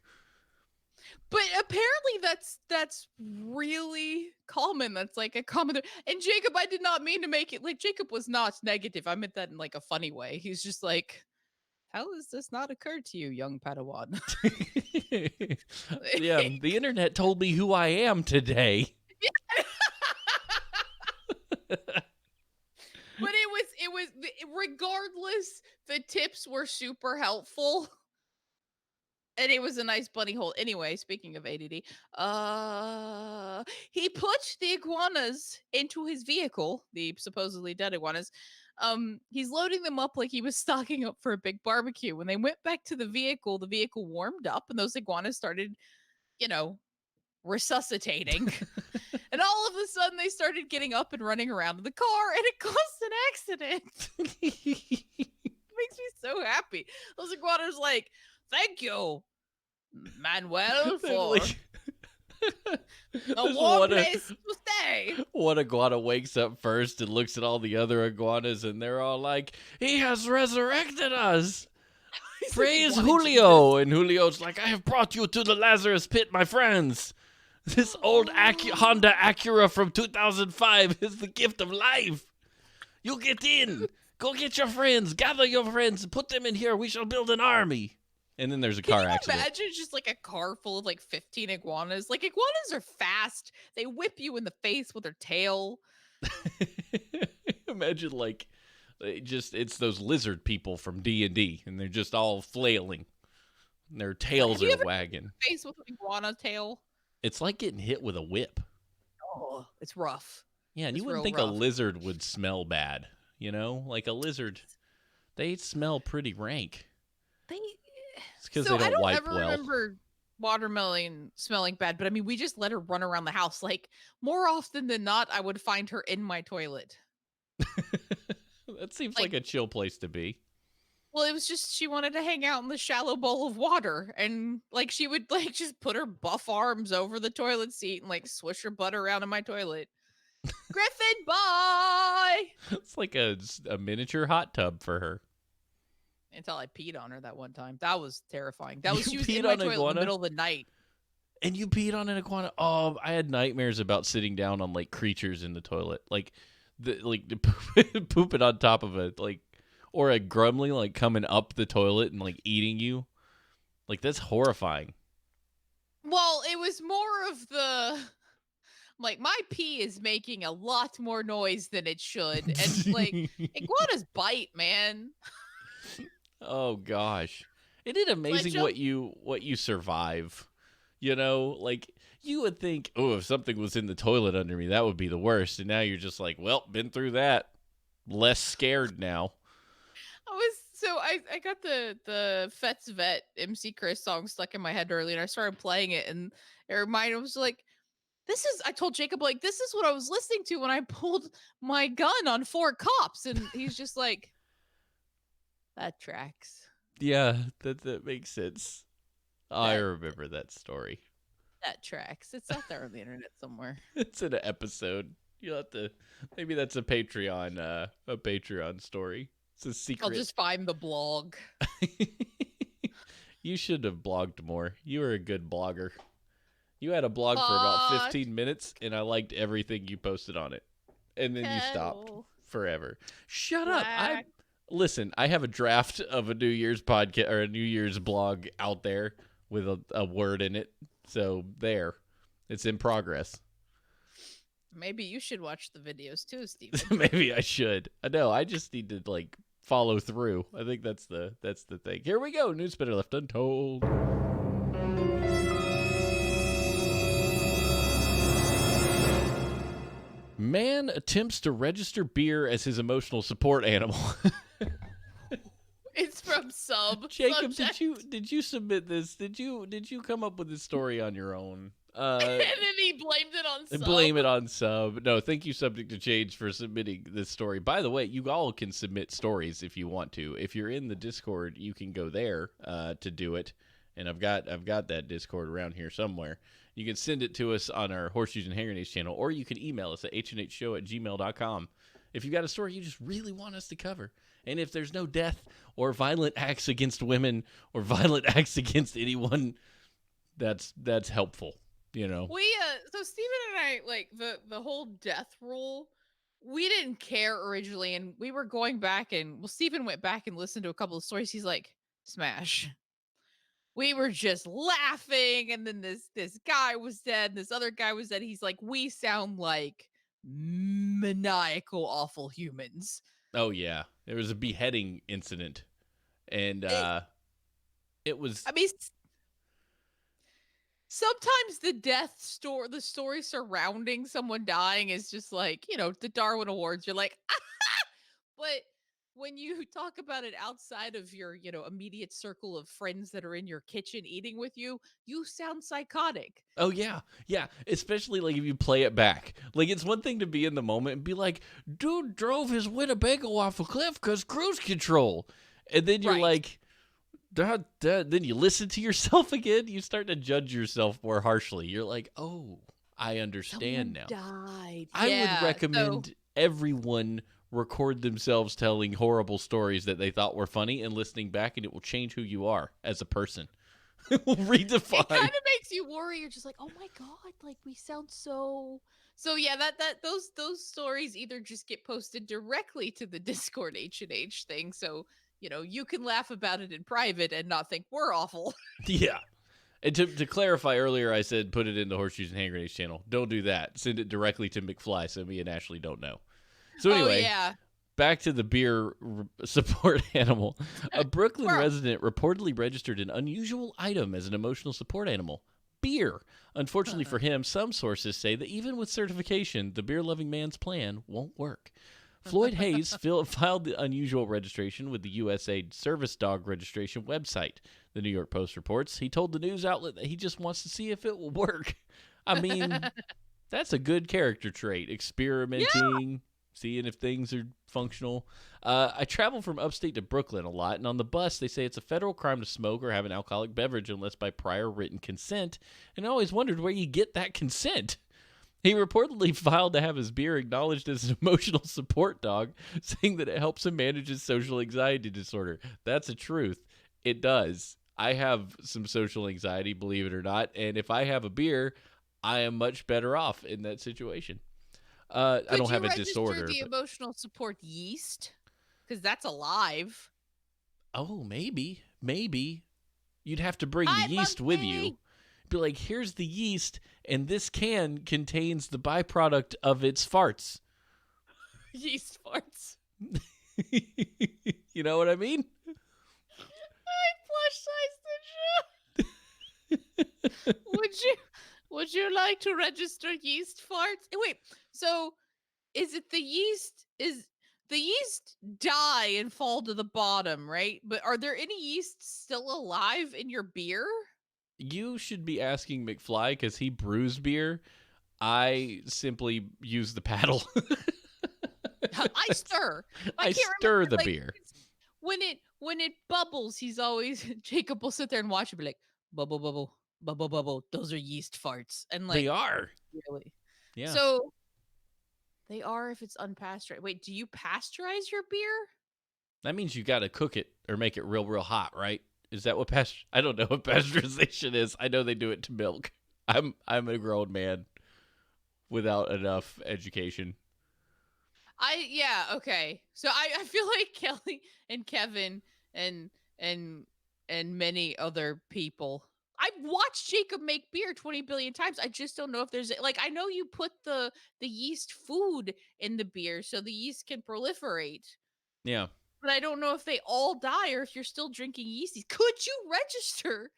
But apparently that's really common. That's like a common. And Jacob, I did not mean to make it, like, Jacob was not negative. I meant that in like a funny way. He's just like, how has this not occurred to you, young Padawan? Yeah, the internet told me who I am today. But it was regardless, the tips were super helpful. And it was a nice bunny hole. Anyway, speaking of ADD, he put the iguanas into his vehicle, the supposedly dead iguanas. He's loading them up like he was stocking up for a big barbecue. When they went back to the vehicle warmed up and those iguanas started, resuscitating. And all of a sudden they started getting up and running around in the car, and it caused an accident. It makes me so happy. Those iguanas like, thank you, Manuel, for a warm place to stay. One iguana wakes up first and looks at all the other iguanas, and they're all like, he has resurrected us. Praise Julio. And Julio's like, I have brought you to the Lazarus pit, my friends. This old Honda Acura from 2005 is the gift of life. You get in. Go get your friends. Gather your friends. Put them in here. We shall build an army. And then there's a car accident. Can you imagine just like a car full of like 15 iguanas? Like iguanas are fast. They whip you in the face with their tail. Imagine like it's those lizard people from D&D, and they're just all flailing. Their tails are wagging. Face with an iguana tail. It's like getting hit with a whip. Oh, it's rough. Yeah, and you wouldn't think a lizard would smell bad. You know, like a lizard, they smell pretty rank. It's because they don't wipe well. I don't ever remember watermelon smelling bad, but I mean, we just let her run around the house. Like, more often than not, I would find her in my toilet. That seems like a chill place to be. Well, it was just she wanted to hang out in the shallow bowl of water, and like she would like just put her buff arms over the toilet seat and like swish her butt around in my toilet. Griffin, bye! It's like a miniature hot tub for her. Until I peed on her that one time. That was terrifying. That was she was in my toilet in the middle of the night. And you peed on an iguana? Oh, I had nightmares about sitting down on like creatures in the toilet, like pooping on top of it, like, or a gremlin like coming up the toilet and like eating you. Like, that's horrifying. Well, it was more of the like my pee is making a lot more noise than it should, and like iguanas bite, man. Oh gosh, isn't it amazing what you survive? You know, like you would think, oh, if something was in the toilet under me, that would be the worst. And now you're just like, well, been through that. Less scared now. I got the Fets Vet MC Chris song stuck in my head earlier, and I started playing it, and it reminded me, I was like, I told Jacob, like, this is what I was listening to when I pulled my gun on 4 cops. And he's just like, that tracks. Yeah, that makes sense. I remember that story. That tracks. It's out there on the internet somewhere. It's in an episode. You'll have to, maybe that's a Patreon story. It's a secret. I'll just find the blog. You should have blogged more. You were a good blogger. You had a blog for about 15 minutes, and I liked everything you posted on it. And then you stopped forever. Shut up. Listen, I have a draft of a New Year's podcast or a New Year's blog out there with a word in it. So there. It's in progress. Maybe you should watch the videos too, Steven. Maybe I should. No, I just need to like follow through. I think that's the thing. Here we go. News better left untold. Man attempts to register beer as his emotional support animal. It's from Sub. Jacob, did you submit this? Did you come up with this story on your own? And then he blamed it on Sub. Blame it on Sub. No, thank you, Subject to Change, for submitting this story. By the way, you all can submit stories if you want to. If you're in the Discord, you can go there to do it. And I've got that Discord around here somewhere. You can send it to us on our Horseshoes and Hand Grenades channel, or you can email us at hnhshow@gmail.com if you've got a story you just really want us to cover. And if there's no death or violent acts against women or violent acts against anyone, that's helpful, you know. So Steven and I, like, the whole death rule, we didn't care originally, and we were going back, and Steven went back and listened to a couple of stories. He's like, smash. We were just laughing, and then this guy was dead, and this other guy was dead. He's like, we sound like maniacal, awful humans. Oh yeah, there was a beheading incident, and it was. I mean, sometimes the story surrounding someone dying is just like, you know, the Darwin Awards. You're like, but when you talk about it outside of your, you know, immediate circle of friends that are in your kitchen eating with you, you sound psychotic. Oh, yeah. Yeah. Especially, like, if you play it back. Like, it's one thing to be in the moment and be like, dude drove his Winnebago off a cliff because cruise control. And then you're like, then you listen to yourself again. You start to judge yourself more harshly. You're like, oh, I understand now. Died. I would recommend everyone record themselves telling horrible stories that they thought were funny and listening back, and it will change who you are as a person. It will redefine. It kind of makes you worry. You're just like, oh my God, like we sound so So yeah, those stories either just get posted directly to the Discord H&H thing, so you can laugh about it in private and not think we're awful. Yeah. And to clarify earlier, I said put it in the Horseshoes and Hand Grenades channel. Don't do that. Send it directly to McFly so me and Ashley don't know. So Oh anyway, yeah. back to the beer support animal. A Brooklyn Bro. resident reportedly registered an unusual item as an emotional support animal. Beer. Unfortunately for him, some sources say that even with certification, the beer-loving man's plan won't work. Floyd Hayes filed the unusual registration with the USAID Service Dog Registration website. The New York Post reports he told the news outlet that he just wants to see if it will work. I mean, that's a good character trait. Experimenting, seeing if things are functional. I travel from upstate to Brooklyn a lot, and on the bus, they say it's a federal crime to smoke or have an alcoholic beverage unless by prior written consent. And I always wondered where you get that consent. He reportedly filed to have his beer acknowledged as an emotional support dog, saying that it helps him manage his social anxiety disorder. That's a truth. It does. I have some social anxiety, believe it or not, and if I have a beer, I am much better off in that situation. I Could don't have you a register disorder, the but emotional support yeast? Because that's alive. oh, maybe you'd have to bring the Hi, yeast with you. monkey. Be like, here's the yeast, and this can contains the byproduct of its farts. Yeast farts. You know what I mean? I plush sized the would you like to register yeast farts? Wait, so is it the yeast die and fall to the bottom, right? But are there any yeast still alive in your beer? You should be asking McFly because he brews beer. I simply use the paddle. I stir. I I can't stir remember the like beer. when it bubbles, he's always Jacob will sit there and watch and be like, bubble, bubble, bubble, bubble. Those are yeast farts. And They like, are. really? Yeah. So they are if it's unpasteurized. Wait, do you pasteurize your beer? That means you got to cook it or make it real, real hot, right? Is that what I don't know what pasteurization is. I know they do it to milk. I'm a grown man without enough education. Yeah, okay. So I feel like Kelly and Kevin and and and many other people. I've watched Jacob make beer 20 billion times. I just don't know if there's like I know you put the yeast food in the beer so the yeast can proliferate. Yeah. But I don't know if they all die or if you're still drinking yeasties. Could you register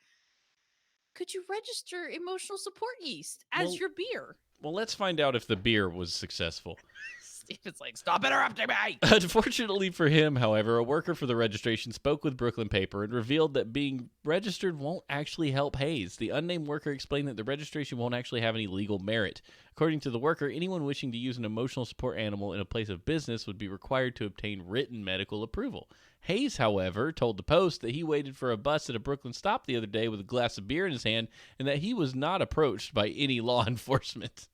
emotional support yeast as Well, your beer? let's find out if the beer was successful. Steven's like, stop interrupting me. Unfortunately for him, however, a worker for the registration spoke with Brooklyn Paper and revealed that being registered won't actually help Hayes. The unnamed worker explained that the registration won't actually have any legal merit. According to the worker, anyone wishing to use an emotional support animal in a place of business would be required to obtain written medical approval. Hayes, however, told the Post that he waited for a bus at a Brooklyn stop the other day with a glass of beer in his hand and that he was not approached by any law enforcement.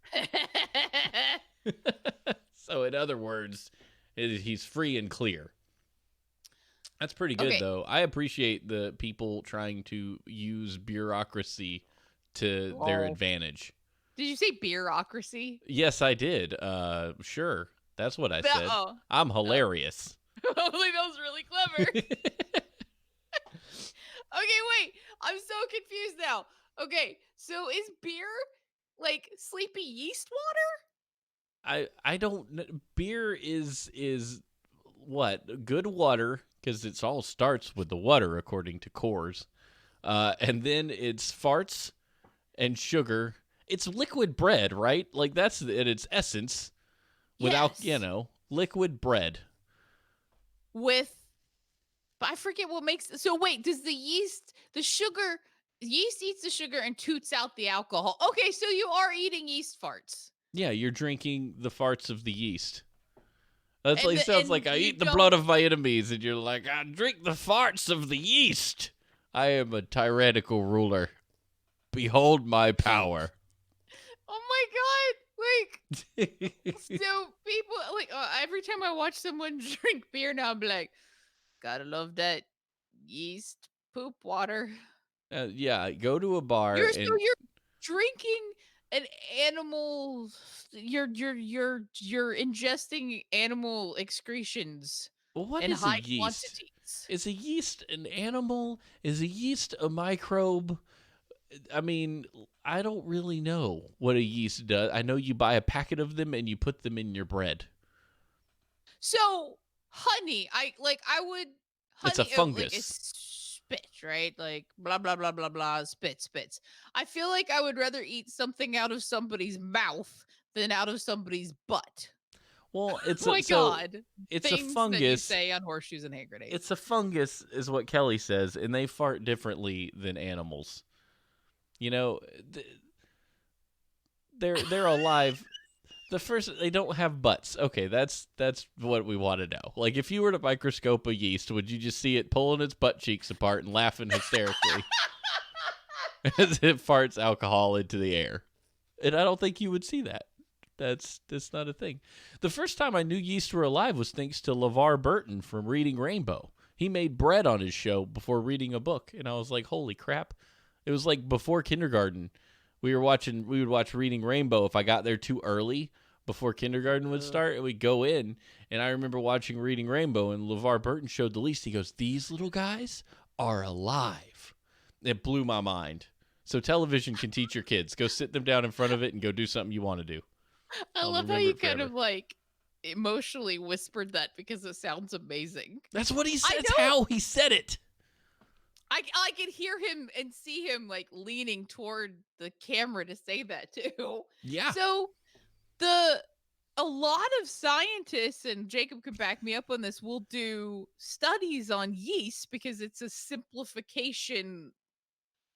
So, in other words, he's free and clear. That's pretty good, Okay. though. I appreciate the people trying to use bureaucracy to their advantage. Did you say bureaucracy? Yes, I did. Sure. That's what I said. Oh. I'm hilarious. Hopefully that was really clever. Okay, wait. I'm so confused now. Okay, so is beer like sleepy yeast I don't beer is what? Good water because it all starts with the water according to Coors. And then it's farts and sugar. It's liquid bread, right? Like that's in its essence without, Yes. liquid bread. With but I forget what makes so wait, does the sugar yeast eats the sugar and toots out the alcohol. Okay, so you are eating yeast farts. Yeah, you're drinking the farts of the yeast. That's And like the, sounds and like I you eat the don't blood of my enemies, and you're like, I drink the farts of the yeast. I am a tyrannical ruler. Behold my power. Oh my god! Like, so people like every time I watch someone drink beer now, I'm like, gotta love that yeast poop water. Yeah, go to a bar and You're drinking an animal. You're ingesting animal excretions Well, what in is a high yeast? quantities. Is a yeast an animal? Is a yeast a microbe? I mean, I don't really know what a yeast does. I know you buy a packet of them and you put them in your bread. So honey, I would It's a honey like fungus. it's spit, right? Like blah blah blah blah blah spits. I feel like I would rather eat something out of somebody's mouth than out of somebody's butt. Well, Oh my god. it's a Things that you fungus. say on horseshoes and hand It's grenades. a fungus, is what Kelly says, and they fart differently than animals. You know, they're alive. The first, they don't have butts. Okay, that's what we want to know. Like, if you were to microscope a yeast, would you just see it pulling its butt cheeks apart and laughing hysterically as it farts alcohol into the air? And I don't think you would see that. That's not a thing. The first time I knew yeast were alive was thanks to LeVar Burton from Reading Rainbow. He made bread on his show before reading a book, and I was like, holy crap. It was like before kindergarten. We would watch Reading Rainbow if I got there too early before kindergarten would start, and we'd go in, and I remember watching Reading Rainbow, and LeVar Burton showed the least. He goes, these little guys are alive. It blew my mind. So television can teach your kids. Go sit them down in front of it and go do something you want to do. I I'll love how remember you it kind forever. of like emotionally whispered that because it sounds amazing. That's what he said. I That's know how he said it. I could hear him and see him like leaning toward the camera to say that too. Yeah. So the a lot of scientists, and Jacob could back me up on this, will do studies on yeast because it's a simplification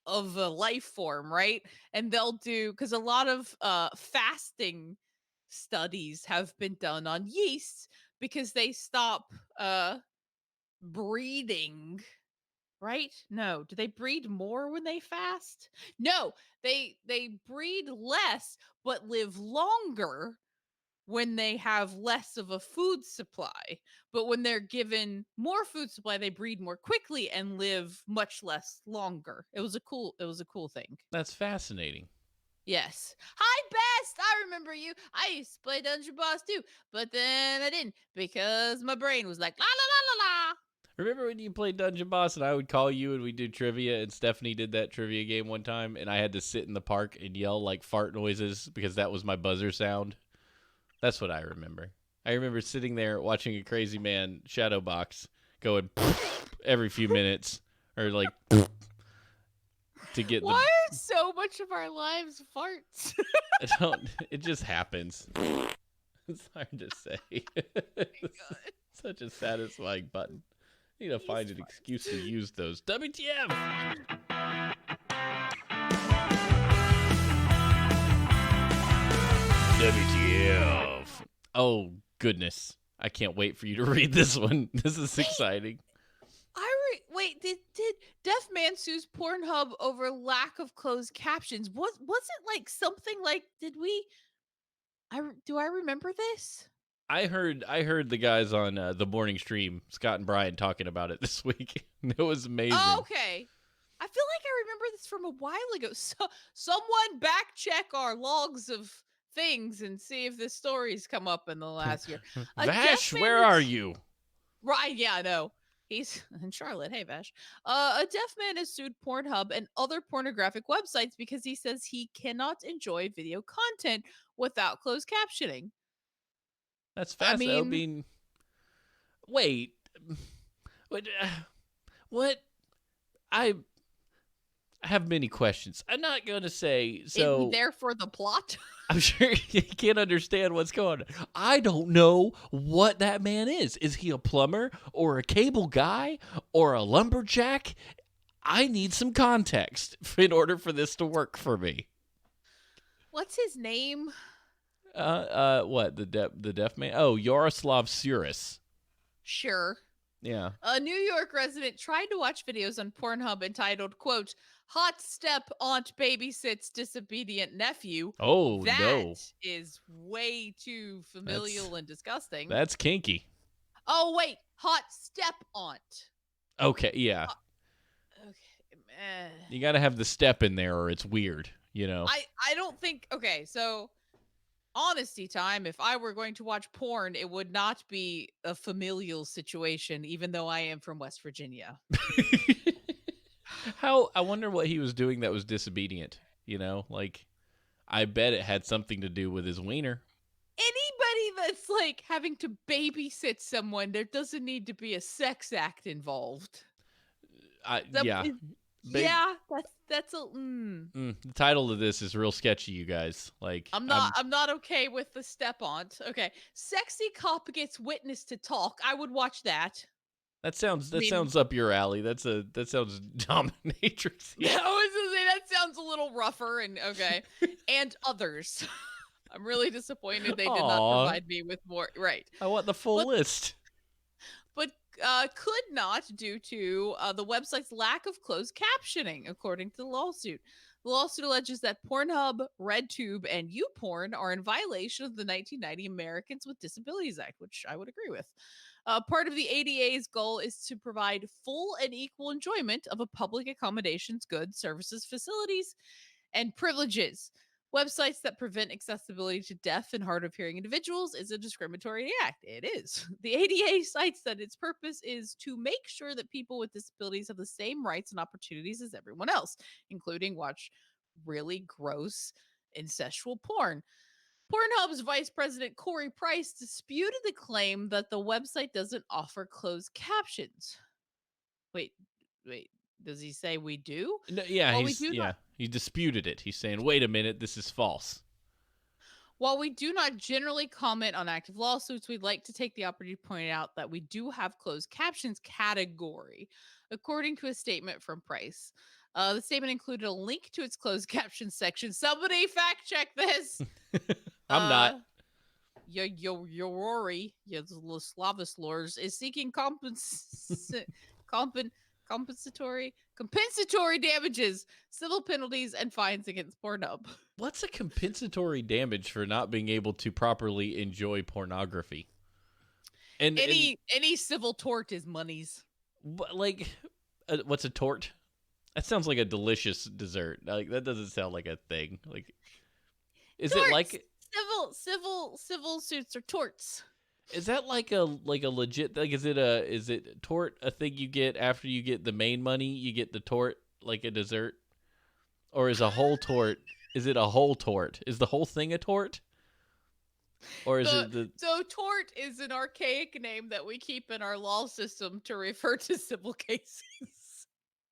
of a life form, right? And they'll do because a lot of fasting studies have been done on yeast because they stop breeding, right? No, do they breed more when they fast? No, they breed less but live longer when they have less of a food supply. But when they're given more food supply, they breed more quickly and live much less longer. It was a cool thing. That's fascinating. Yes. Hi, Best. I remember you. I used to play Dungeon Boss too, but then I didn't because my brain was like la la la la la. Remember when you played Dungeon Boss and I would call you and we'd do trivia, and Stephanie did that trivia game one time and I had to sit in the park and yell like fart noises because that was my buzzer sound? That's what I remember. I remember sitting there watching a crazy man shadow box going every few minutes, or like to get the Why are so much of our lives farts? I don't it just happens. It's hard to say. God. Such a satisfying button. I need to find an excuse to use those. WTF! WTF. Oh, goodness. I can't wait for you to read this one. This is exciting. Wait, did Deaf Man sues Pornhub over lack of closed captions? Was it like something like did we do I remember this? I heard the guys on the morning stream, Scott and Brian, talking about it this week. It was amazing. Oh, okay. I feel like I remember this from a while ago. So someone back check our logs of things and see if this story's come up in the last year. A deaf Vash, man where are you? Right, yeah, I know. He's in Charlotte. Hey, Vash. A deaf man has sued Pornhub and other pornographic websites because he says he cannot enjoy video content without closed captioning. That's I fast. I mean, mean, wait. What? What? I have many questions. I'm not going to say is he so. there for the plot? I'm sure you can't understand what's going on. I don't know what that man is. Is he a plumber or a cable guy or a lumberjack? I need some context in order for this to work for me. What's his name? What the deaf man? Oh, Yaroslav Suris. Sure. Yeah. A New York resident tried to watch videos on Pornhub entitled, quote, Hot Step Aunt Babysits Disobedient Nephew. Oh That no, is way too familial and disgusting. that's kinky. Oh, wait. Hot Step Aunt. Okay, yeah. Okay. You got to have the step in there, or it's weird. you know. I don't think. Okay, so honesty time. If I were going to watch porn, it would not be a familial situation, even though I am from West Virginia. How I wonder what he was doing that was disobedient, you know? Like I bet it had something to do with his wiener. Anybody that's like having to babysit someone, there doesn't need to be a sex act involved. Yeah. Yeah, that's a. The title of this is real sketchy, you guys. Like I'm not okay with the step aunt. Okay, sexy cop gets witness to talk. I would watch that. that sounds I mean, up your alley. That sounds dominatrix. I was gonna say that sounds a little rougher and okay. And others. I'm really disappointed they did not provide me with more. Right. I want the full list. But could not due to the website's lack of closed captioning, according to the lawsuit. The lawsuit alleges that Pornhub, RedTube, and YouPorn are in violation of the 1990 Americans with Disabilities Act, which I would agree with. Part of the ADA's goal is to provide full and equal enjoyment of a public accommodations, goods, services, facilities, and privileges. Websites that prevent accessibility to deaf and hard of hearing individuals is a discriminatory act. It is. The ADA cites that its purpose is to make sure that people with disabilities have the same rights and opportunities as everyone else, including watch really gross incestual porn. Pornhub's vice president Corey Price disputed the claim that the website doesn't offer closed captions. Wait, wait. Does he say we do? No, yeah, he disputed it. He's saying, "Wait a minute, this is false." While we do not generally comment on active lawsuits, we'd like to take the opportunity to point out that we do have closed captions category, according to a statement from Price. The statement included a link to its closed captions section. Somebody fact check this. I'm not. Your Rory, your Slavislors, is seeking compensatory damages, civil penalties, and fines against Pornhub. What's a compensatory damage for not being able to properly enjoy pornography? And any civil tort is monies. Like, what's a tort? That sounds like a delicious dessert. Like that doesn't sound like a thing. Like, is torts. It like civil suits or torts? Is that like a legit, like, is it tort a thing you get after you get the main money, you get the tort like a dessert? Or is a whole tort, is it a whole tort? Is the whole thing a tort? Or is So tort is an archaic name that we keep in our law system to refer to civil cases.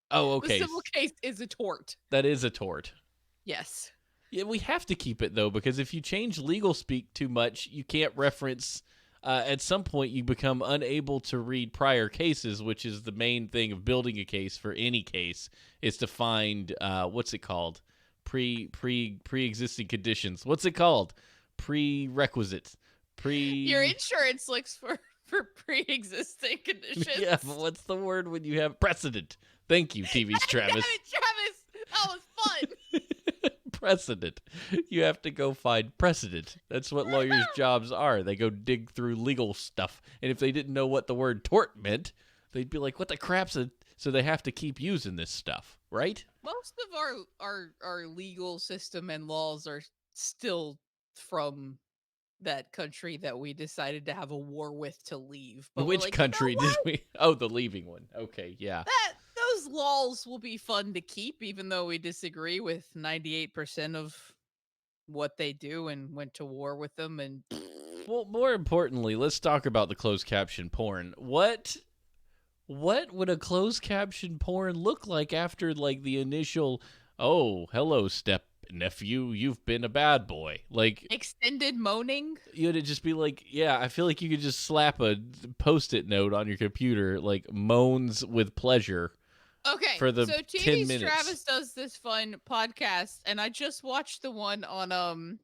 Oh, okay. The civil case is a tort. That is a tort. Yes. Yeah, we have to keep it though, because if you change legal speak too much, you can't reference. At some point, you become unable to read prior cases, which is the main thing of building a case for any case, is to find what's it called, pre-existing conditions. What's it called? Prerequisites. Your insurance looks for pre-existing conditions. Yeah, but what's the word when you have precedent? Thank you, TV's Travis. Damn it, Travis, that was fun. Precedent. You have to go find precedent. That's what lawyers' jobs are. They go dig through legal stuff. And if they didn't know what the word tort meant, they'd be like, what the crap's it? So they have to keep using this stuff, right? Most of our legal system and laws are still from that country that we decided to have a war with to leave. But which country did we? Oh, the leaving one. Okay, yeah. Those laws will be fun to keep, even though we disagree with 98% of what they do and went to war with them. And well, more importantly, let's talk about the closed caption porn. What would a closed caption porn look like after like the initial, oh, hello, step nephew, you've been a bad boy, like extended moaning? You'd just be like, yeah, I feel like you could just slap a post-it note on your computer, like moans with pleasure. Okay, for the so 10 minutes. Travis does this fun podcast, and I just watched the one on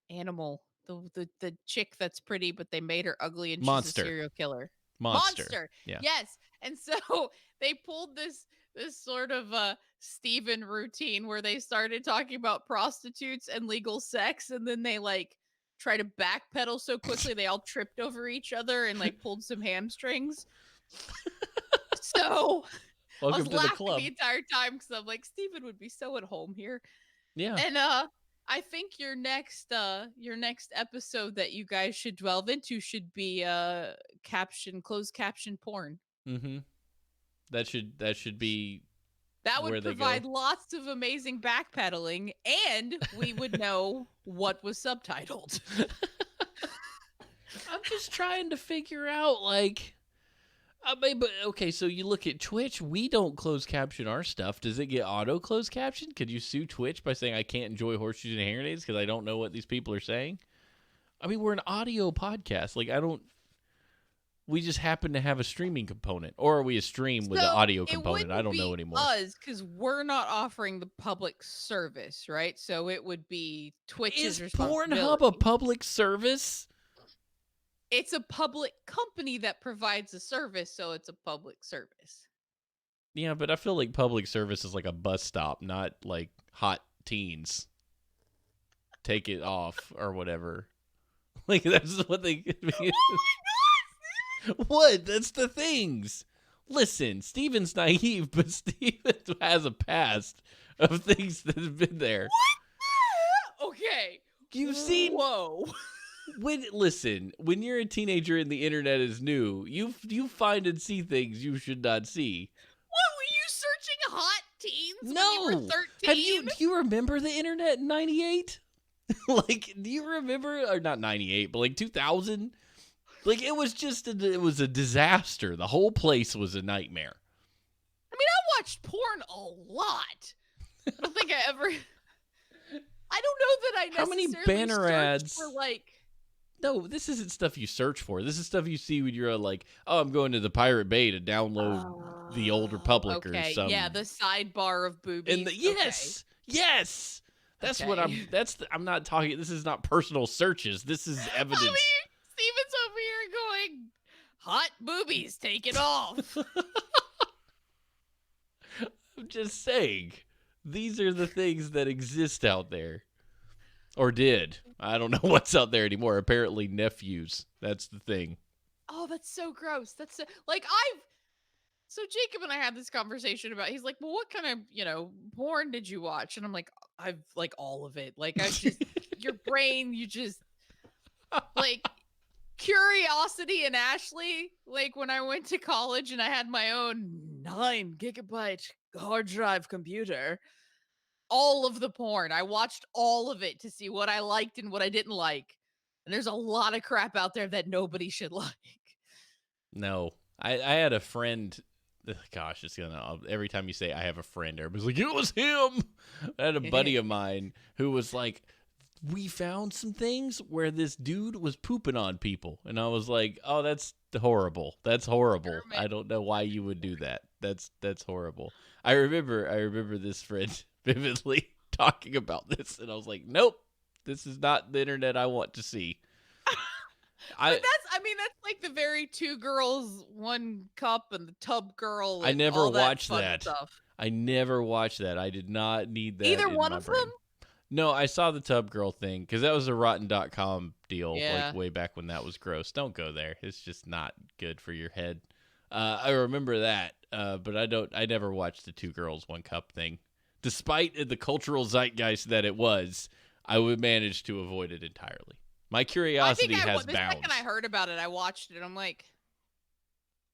Animal, the chick that's pretty, but they made her ugly and Monster. She's a serial killer. Monster. Yeah. Yes, and so they pulled this sort of Steven routine where they started talking about prostitutes and legal sex, and then they like try to backpedal so quickly they all tripped over each other and like pulled some hamstrings. So welcome I was to laughing the club the entire time because I'm like, Steven would be so at home here. Yeah. And I think your next episode that you guys should delve into should be closed caption porn. Mm-hmm. That should be That where would they go. provide lots of amazing backpedaling, and we would know what was subtitled. I'm just trying to figure out, like, I mean, but okay, so you look at Twitch, we don't close caption our stuff. Does it get auto closed caption? Could you sue Twitch by saying I can't enjoy Horseshoes and Hair Nades because I don't know what these people are saying? I mean, we're an audio podcast. Like, we just happen to have a streaming component, or are we a stream with the audio component? I don't know anymore. Because we're not offering the public service, right? So it would be Twitch's Is responsibility. Pornhub a public service? It's a public company that provides a service, so it's a public service. Yeah, but I feel like public service is like a bus stop, not like hot teens. Take it off or whatever. Like, that's what they... What? That's the things. Listen, Steven's naive, but Steven has a past of things that have been there. What? Okay. You've seen... Whoa. When you're a teenager and the internet is new, you find and see things you should not see. What, were you searching hot teens No. when you were 13? Do you remember the internet in 98? Like, do you remember, or not 98, but like 2000? Like, it was a disaster. The whole place was a nightmare. I mean, I watched porn a lot. I don't think I ever... I don't know that I necessarily How many banner ads for, like... No, this isn't stuff you search for. This is stuff you see when you're like, oh, I'm going to the Pirate Bay to download the Old Republic or something. Yeah, the sidebar of boobies. And yes. That's what I'm not talking. This is not personal searches. This is evidence. I mean, Steven's over here going, hot boobies, take it off. I'm just saying, these are the things that exist out there. Or did. I don't know what's out there anymore. Apparently nephews. That's the thing. Oh, that's so gross. So Jacob and I had this conversation about, he's like, well, what kind of, porn did you watch? And I'm like, I've like all of it. Like, I just, your brain, you just, like, Curiosity and Ashley, like when I went to college and I had my own 9 gigabyte hard drive computer, all of the porn. I watched all of it to see what I liked and what I didn't like. And there's a lot of crap out there that nobody should like. No. I had a friend. Gosh, every time you say I have a friend, everybody's like, it was him. I had a buddy of mine who was like, we found some things where this dude was pooping on people. And I was like, oh, that's horrible. That's horrible. I don't know why you would do that. That's horrible. I remember this friend vividly talking about this, and I was like, nope, this is not the internet I want to see. But that's like the very 2 girls, 1 cup and the tub girl. And I never all watched that stuff. I never watched that. I did not need that. Either one of them? No, I saw the tub girl thing because that was a Rotten.com deal, yeah. like way back when that was gross. Don't go there. It's just not good for your head. I remember that, but I never watched the 2 girls, 1 cup thing. Despite the cultural zeitgeist that it was, I would manage to avoid it entirely. My curiosity has bounds. The second I heard about it, I watched it, and I'm like,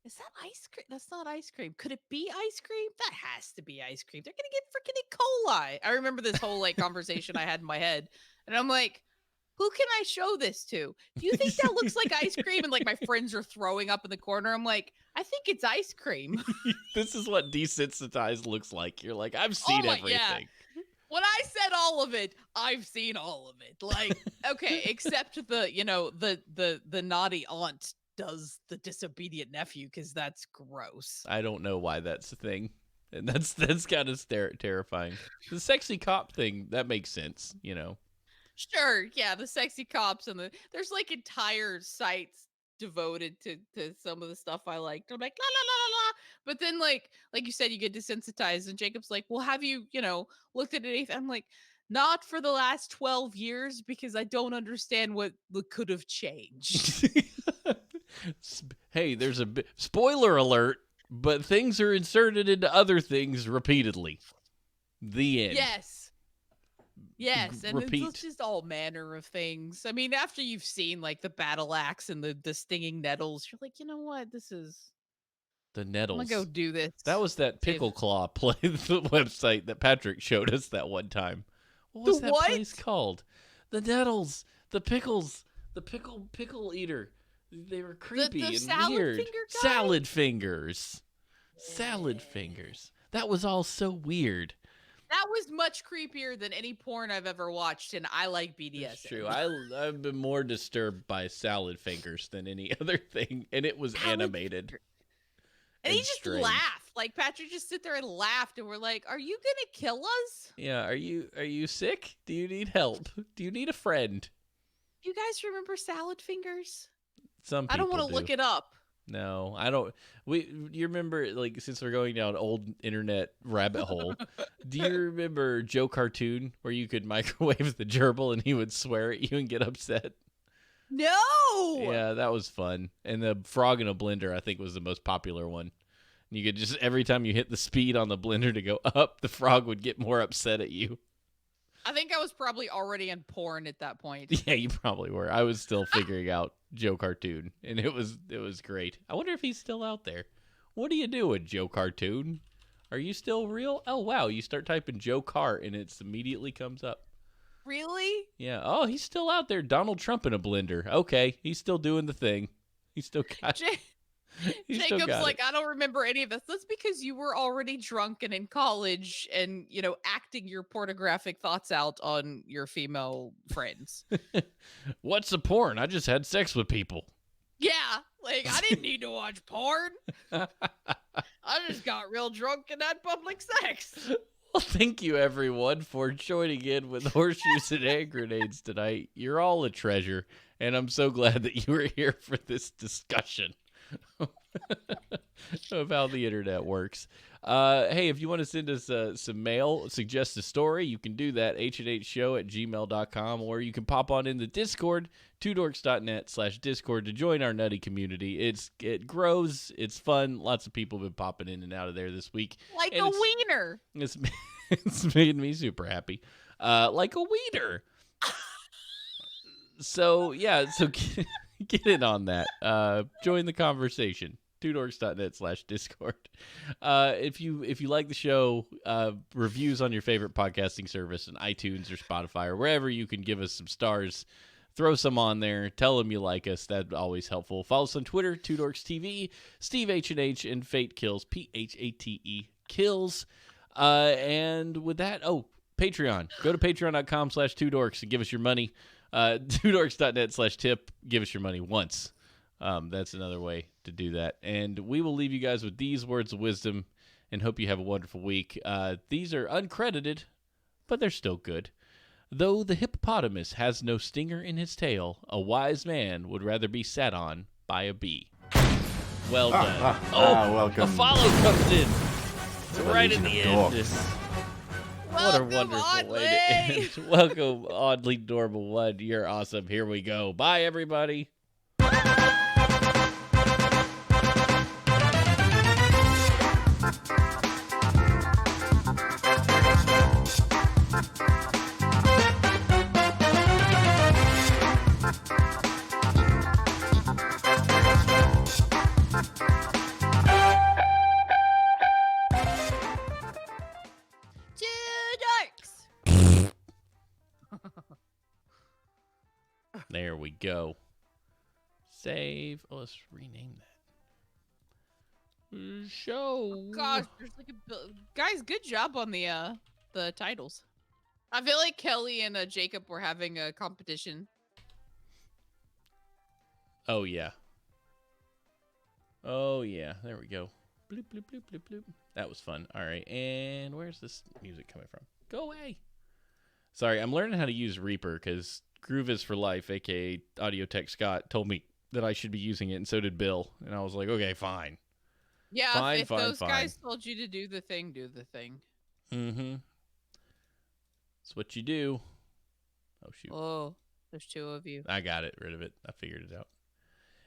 is that ice cream? That's not ice cream. Could it be ice cream? That has to be ice cream. They're going to get freaking E. coli. I remember this whole like conversation I had in my head, and I'm like, who can I show this to? Do you think that looks like ice cream? And like my friends are throwing up in the corner. I'm like, I think it's ice cream. This is what desensitized looks like. You're like, I've seen everything. Yeah. When I said all of it, I've seen all of it. Like, okay, except the naughty aunt does the disobedient nephew, because that's gross. I don't know why that's a thing. And that's kind of terrifying. The sexy cop thing, that makes sense, Sure, yeah, the sexy cops and there's like entire sites devoted to some of the stuff I liked. I'm like, la la la la la. But then like you said, you get desensitized, and Jacob's like, well, have you, looked at it? I'm like, not for the last 12 years, because I don't understand what could have changed. Hey, there's a spoiler alert, but things are inserted into other things repeatedly. The end. Yes. Yes, and it's repeat. just all manner of things. I mean, after you've seen like the battle axe and the stinging nettles, you're like, you know what? The I'm gonna go nettles. do this. That was that See Pickle if Claw play, the website that Patrick showed us that one time. What the was that what? place called? The nettles, the pickles, the pickle eater. They were creepy The and salad weird. finger guy? Salad fingers. Salad fingers. That was all so weird. That was much creepier than any porn I've ever watched, and I like BDSM. That's true. I've been more disturbed by salad fingers than any other thing, and it was Salad animated. finger. And he just strange. laughed. Like Patrick just sit there and laughed, and we're like, "Are you gonna kill us?" Yeah. Are you sick? Do you need help? Do you need a friend? Do you guys remember salad fingers? Some people I don't want to look it up. No, I don't. You remember, like, since we're going down old internet rabbit hole, do you remember Joe Cartoon where you could microwave the gerbil and he would swear at you and get upset? No. Yeah, that was fun. And the frog in a blender, I think, was the most popular one. You could just, every time you hit the speed on the blender to go up, the frog would get more upset at you. I think I was probably already in porn at that point. Yeah, you probably were. I was still figuring out Joe Cartoon, and it was great. I wonder if he's still out there. What are you doing, Joe Cartoon? Are you still real? Oh, wow. You start typing Joe Cart, and it immediately comes up. Really? Yeah. Oh, he's still out there. Donald Trump in a blender. Okay. He's still doing the thing. He's still got Jacob's like, I don't remember any of this. That's because you were already drunk and in college and, acting your pornographic thoughts out on your female friends. What's the porn? I just had sex with people. Yeah. Like, I didn't need to watch porn. I just got real drunk and had public sex. Well, thank you, everyone, for joining in with Horseshoes and Hand Grenades tonight. You're all a treasure, and I'm so glad that you were here for this discussion of how the internet works. Hey, if you want to send us some mail, suggest a story, you can do that, h&hshow@gmail.com, or you can pop on in the Discord, twodorks.net/Discord, to join our nutty community. It grows, it's fun, lots of people have been popping in and out of there this week. Like and a wiener. It's made me super happy. Like a wiener. So, yeah, get in on that. Join the conversation. twodorks.net/Discord. If you like the show, reviews on your favorite podcasting service, on iTunes or Spotify or wherever you can give us some stars, throw some on there. Tell them you like us. That's always helpful. Follow us on Twitter, twodorkstv, Steve H&H, and Fate Kills, PHATE Kills. And with that, Patreon. Go to patreon.com/twodorks and give us your money. twodorks.net/tip. Give us your money once. That's another way to do that. And we will leave you guys with these words of wisdom and hope you have a wonderful week. These are uncredited, but they're still good. Though the hippopotamus has no stinger in his tail, a wise man would rather be sat on by a bee. Well done. Welcome. A follow comes in. Right at the end. What a Welcome, wonderful way to Audley. end. Welcome, Oddly Normal One. You're awesome. Here we go. Bye, everybody. There we go. Save. Oh, let's rename that. Show. Gosh, there's like guys, good job on the titles. I feel like Kelly and Jacob were having a competition. Oh yeah. Oh yeah. There we go. Bloop bloop bloop bloop bloop. That was fun. All right. And where's this music coming from? Go away. Sorry, I'm learning how to use Reaper because Groove is for Life, aka Audio Tech Scott, told me that I should be using it, and so did Bill. And I was like, okay, fine. Yeah, if those guys told you to do the thing, do the thing. Mm-hmm. That's what you do. Oh, shoot. Oh, there's two of you. I got rid of it. I figured it out.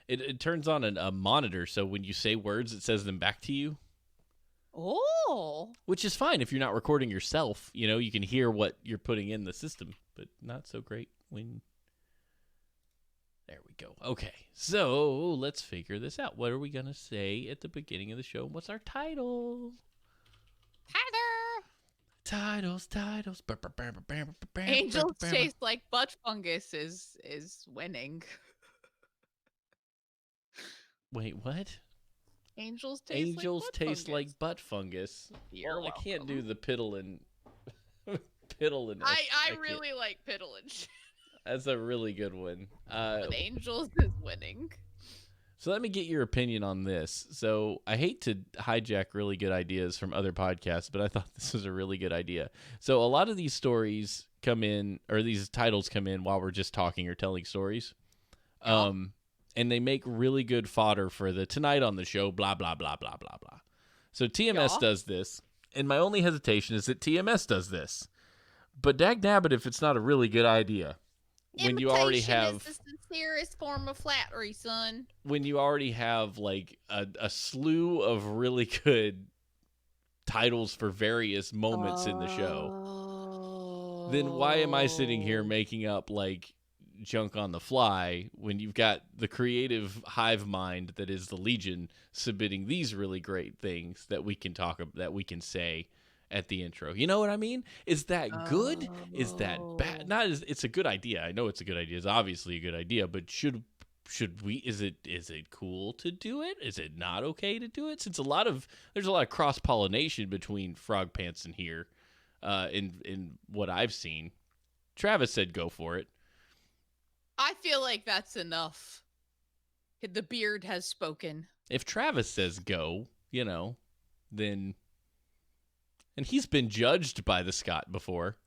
It turns on a monitor, so when you say words, it says them back to you. Oh. Which is fine if you're not recording yourself. You know, you can hear what you're putting in the system, but not so great when... There we go. Okay, so let's figure this out. What are we going to say at the beginning of the show? What's our title? Titles. Angels taste like butt fungus is winning. Wait, what? Angels taste like butt fungus. You're welcome. I can't do the piddling. Piddling. I really like piddling. That's a really good one. But Angels is winning. So let me get your opinion on this. So I hate to hijack really good ideas from other podcasts, but I thought this was a really good idea. So a lot of these stories come in, or these titles come in while we're just talking or telling stories. Yeah. And they make really good fodder for the tonight on the show, blah, blah, blah, blah, blah, blah. So TMS does this, and my only hesitation is that TMS does this. But dagnabbit if it's not a really good idea. When you already have... Imitation is the sincerest form of flattery, son. When you already have, like, a slew of really good titles for various moments in the show, then why am I sitting here making up, like, junk on the fly when you've got the creative hive mind that is the Legion submitting these really great things that we can talk about, that we can say at the intro? You know what I mean? Is that good? Is that bad? Not as... It's a good idea. I know it's a good idea. It's obviously a good idea, but should we... Is it cool to do it? Is it not okay to do it? Since there's a lot of cross pollination between Frog Pants and here, in what I've seen. Travis said go for it. I feel like that's enough. The beard has spoken. If Travis says go, you know, then... And he's been judged by the Scott before,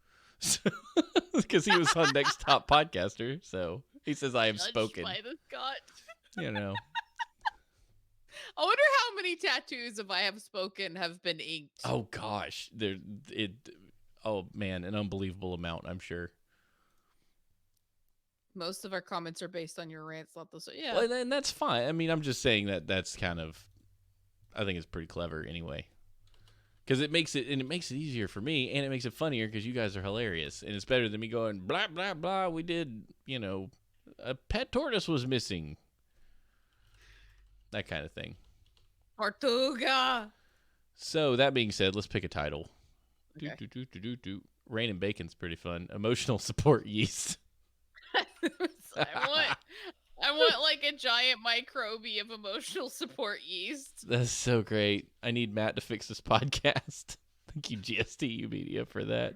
because he was on Next Top Podcaster. So he says, "I have Judged spoken." by the Scott. You know. I wonder how many tattoos of "I have spoken" have been inked. Oh gosh, oh man, an unbelievable amount, I'm sure. Most of our comments are based on your rants, not those. Yeah, well, and that's fine. I mean, I'm just saying that's kind of... I think it's pretty clever anyway. Because it makes it easier for me, and it makes it funnier because you guys are hilarious. And it's better than me going, blah, blah, blah, we did, a pet tortoise was missing. That kind of thing. Tortuga. So, that being said, let's pick a title. Okay. Rain and Bacon's pretty fun. Emotional support yeast. I want like a giant microbe of emotional support yeast. That's so great. I need Matt to fix this podcast. Thank you, GSTU Media, for that.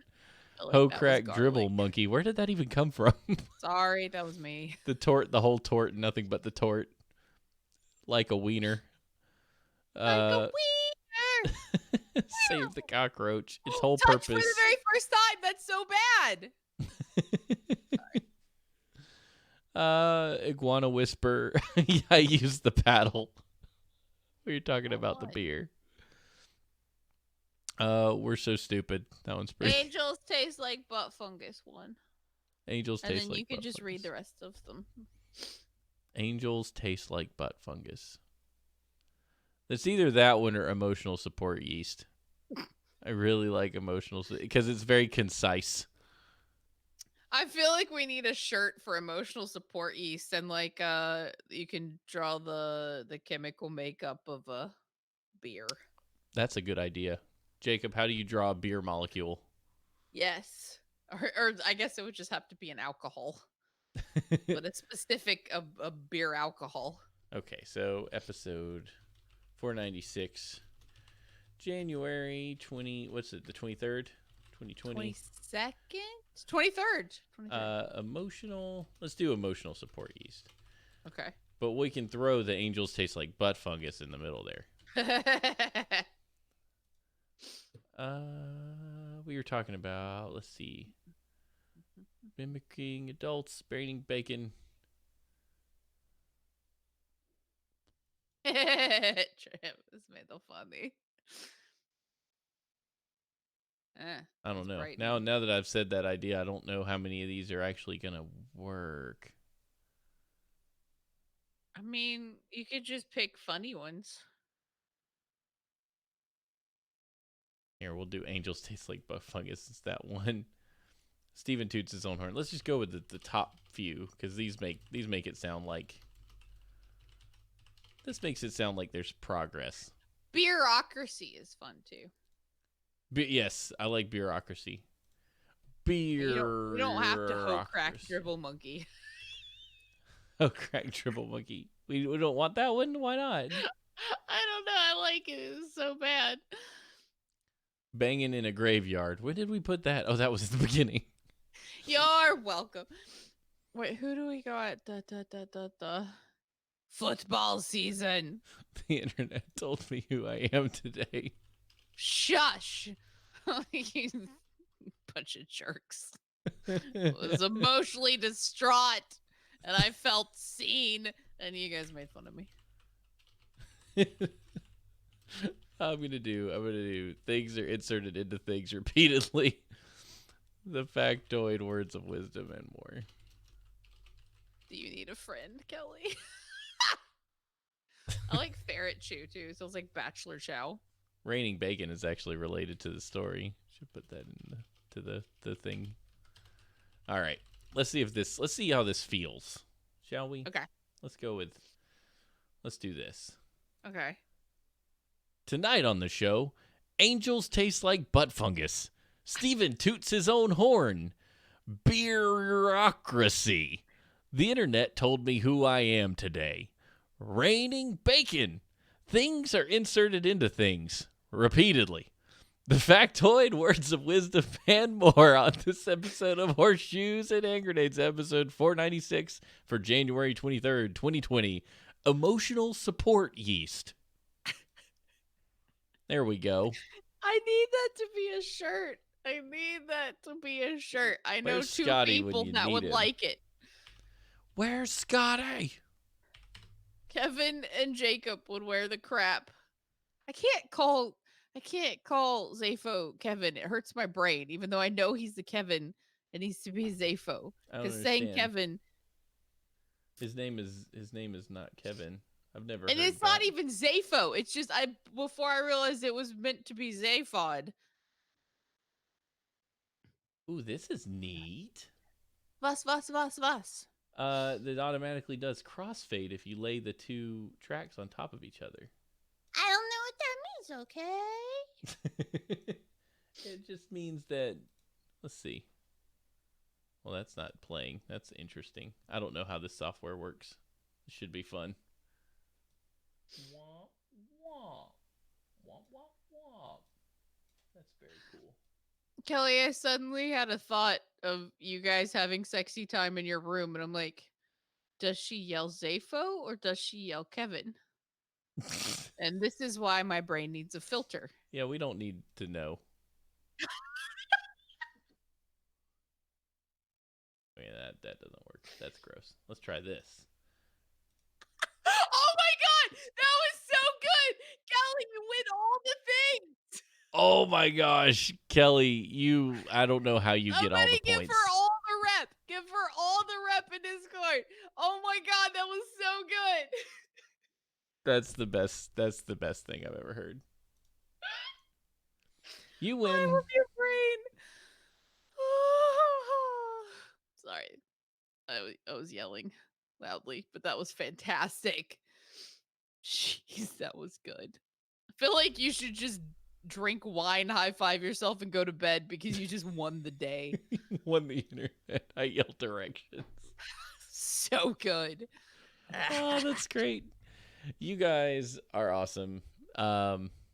Ho crack dribble monkey. Where did that even come from? Sorry, that was me. The whole tort, nothing but the tort. Like a wiener. Like a wiener. Save the cockroach. Its whole Touch purpose. for the very first time. That's so bad. Iguana whisper. I used the paddle. We were talking about the beer. We're so stupid. That one's pretty... Angels taste like butt fungus one. Angels taste like butt fungus. And then you could just read the rest of them. Angels taste like butt fungus. It's either that one or emotional support yeast. I really like emotional, because it's very concise. I feel like we need a shirt for emotional support yeast, and like you can draw the chemical makeup of a beer. That's a good idea. Jacob, how do you draw a beer molecule? Yes. Or I guess it would just have to be an alcohol. But a specific a beer alcohol. Okay, so episode 496, January 20, what's it, the 23rd? 2020? 22nd? 23rd. Emotional, let's do emotional support yeast. Okay. But we can throw the angels taste like butt fungus in the middle there. We were talking about, let's see, mimicking adults, braining bacon. Travis made the funny. I don't know. Now that I've said that idea, I don't know how many of these are actually gonna work. I mean, you could just pick funny ones. Here, we'll do Angels Taste Like Butt Fungus. It's that one. Steven toots his own horn. Let's just go with the top few, because these make it sound like... This makes it sound like there's progress. Bureaucracy is fun, too. Yes, I like bureaucracy. You don't have to hoe crack dribble monkey. Oh, crack dribble monkey. We don't want that one? Why not? I don't know. I like it. It's so bad. Banging in a graveyard. Where did we put that? Oh, that was at the beginning. You're welcome. Wait, who do we got? Football season. The internet told me who I am today. Shush. Bunch of jerks. I was emotionally distraught, and I felt seen, and you guys made fun of me. I'm gonna do things are inserted into things repeatedly. The factoid, words of wisdom, and more. Do you need a friend, Kelly? I like ferret chew too. It sounds like bachelor chow. Raining bacon is actually related to the story. Should put that into the thing. All right. Let's see how this feels. Shall we? Okay. Let's do this. Okay. Tonight on the show, Angels Taste Like Butt Fungus. Steven toots his own horn. Bureaucracy. The internet told me who I am today. Raining bacon. Things are inserted into things repeatedly. The factoid, words of wisdom, and more on this episode of Horseshoes and Hand Grenades, episode 496 for January 23rd, 2020. Emotional support yeast. There we go. I need that to be a shirt. I know Where's two Scotty people that would like it. Where's Scotty? Kevin and Jacob would wear the crap. I can't call Zafo Kevin. It hurts my brain, even though I know he's the Kevin. It needs to be Zafo. Because saying Kevin, his name is not Kevin. I've never. And heard it's that. not even Zafo. It's just before I realized it was meant to be Zaphod. Ooh, this is neat. Vas. That automatically does crossfade if you lay the two tracks on top of each other. I don't know what that means, okay? It just means that, let's see. Well, that's not playing. That's interesting. I don't know how this software works. It should be fun. Wah, wah. Wah, wah, wah. That's very cool. Kelly, I suddenly had a thought of you guys having sexy time in your room, and I'm like, does she yell Zafo or does she yell Kevin? And this is why my brain needs a filter. Yeah, we don't need to know. Yeah, that doesn't work. That's gross. Let's try this. Oh my god! That was so good! Kelly, you win all the things! Oh my gosh, Kelly, I don't know how you get all the points. Give her all the rep. Give her all the rep in Discord. Oh my god, that was so good. That's the best thing I've ever heard. You win. I love your brain. Sorry. I was yelling loudly, but that was fantastic. Jeez, that was good. I feel like you should just drink wine, high five yourself, and go to bed because you just won the day. Won the internet. I yelled directions. So good. Oh, that's great. You guys are awesome.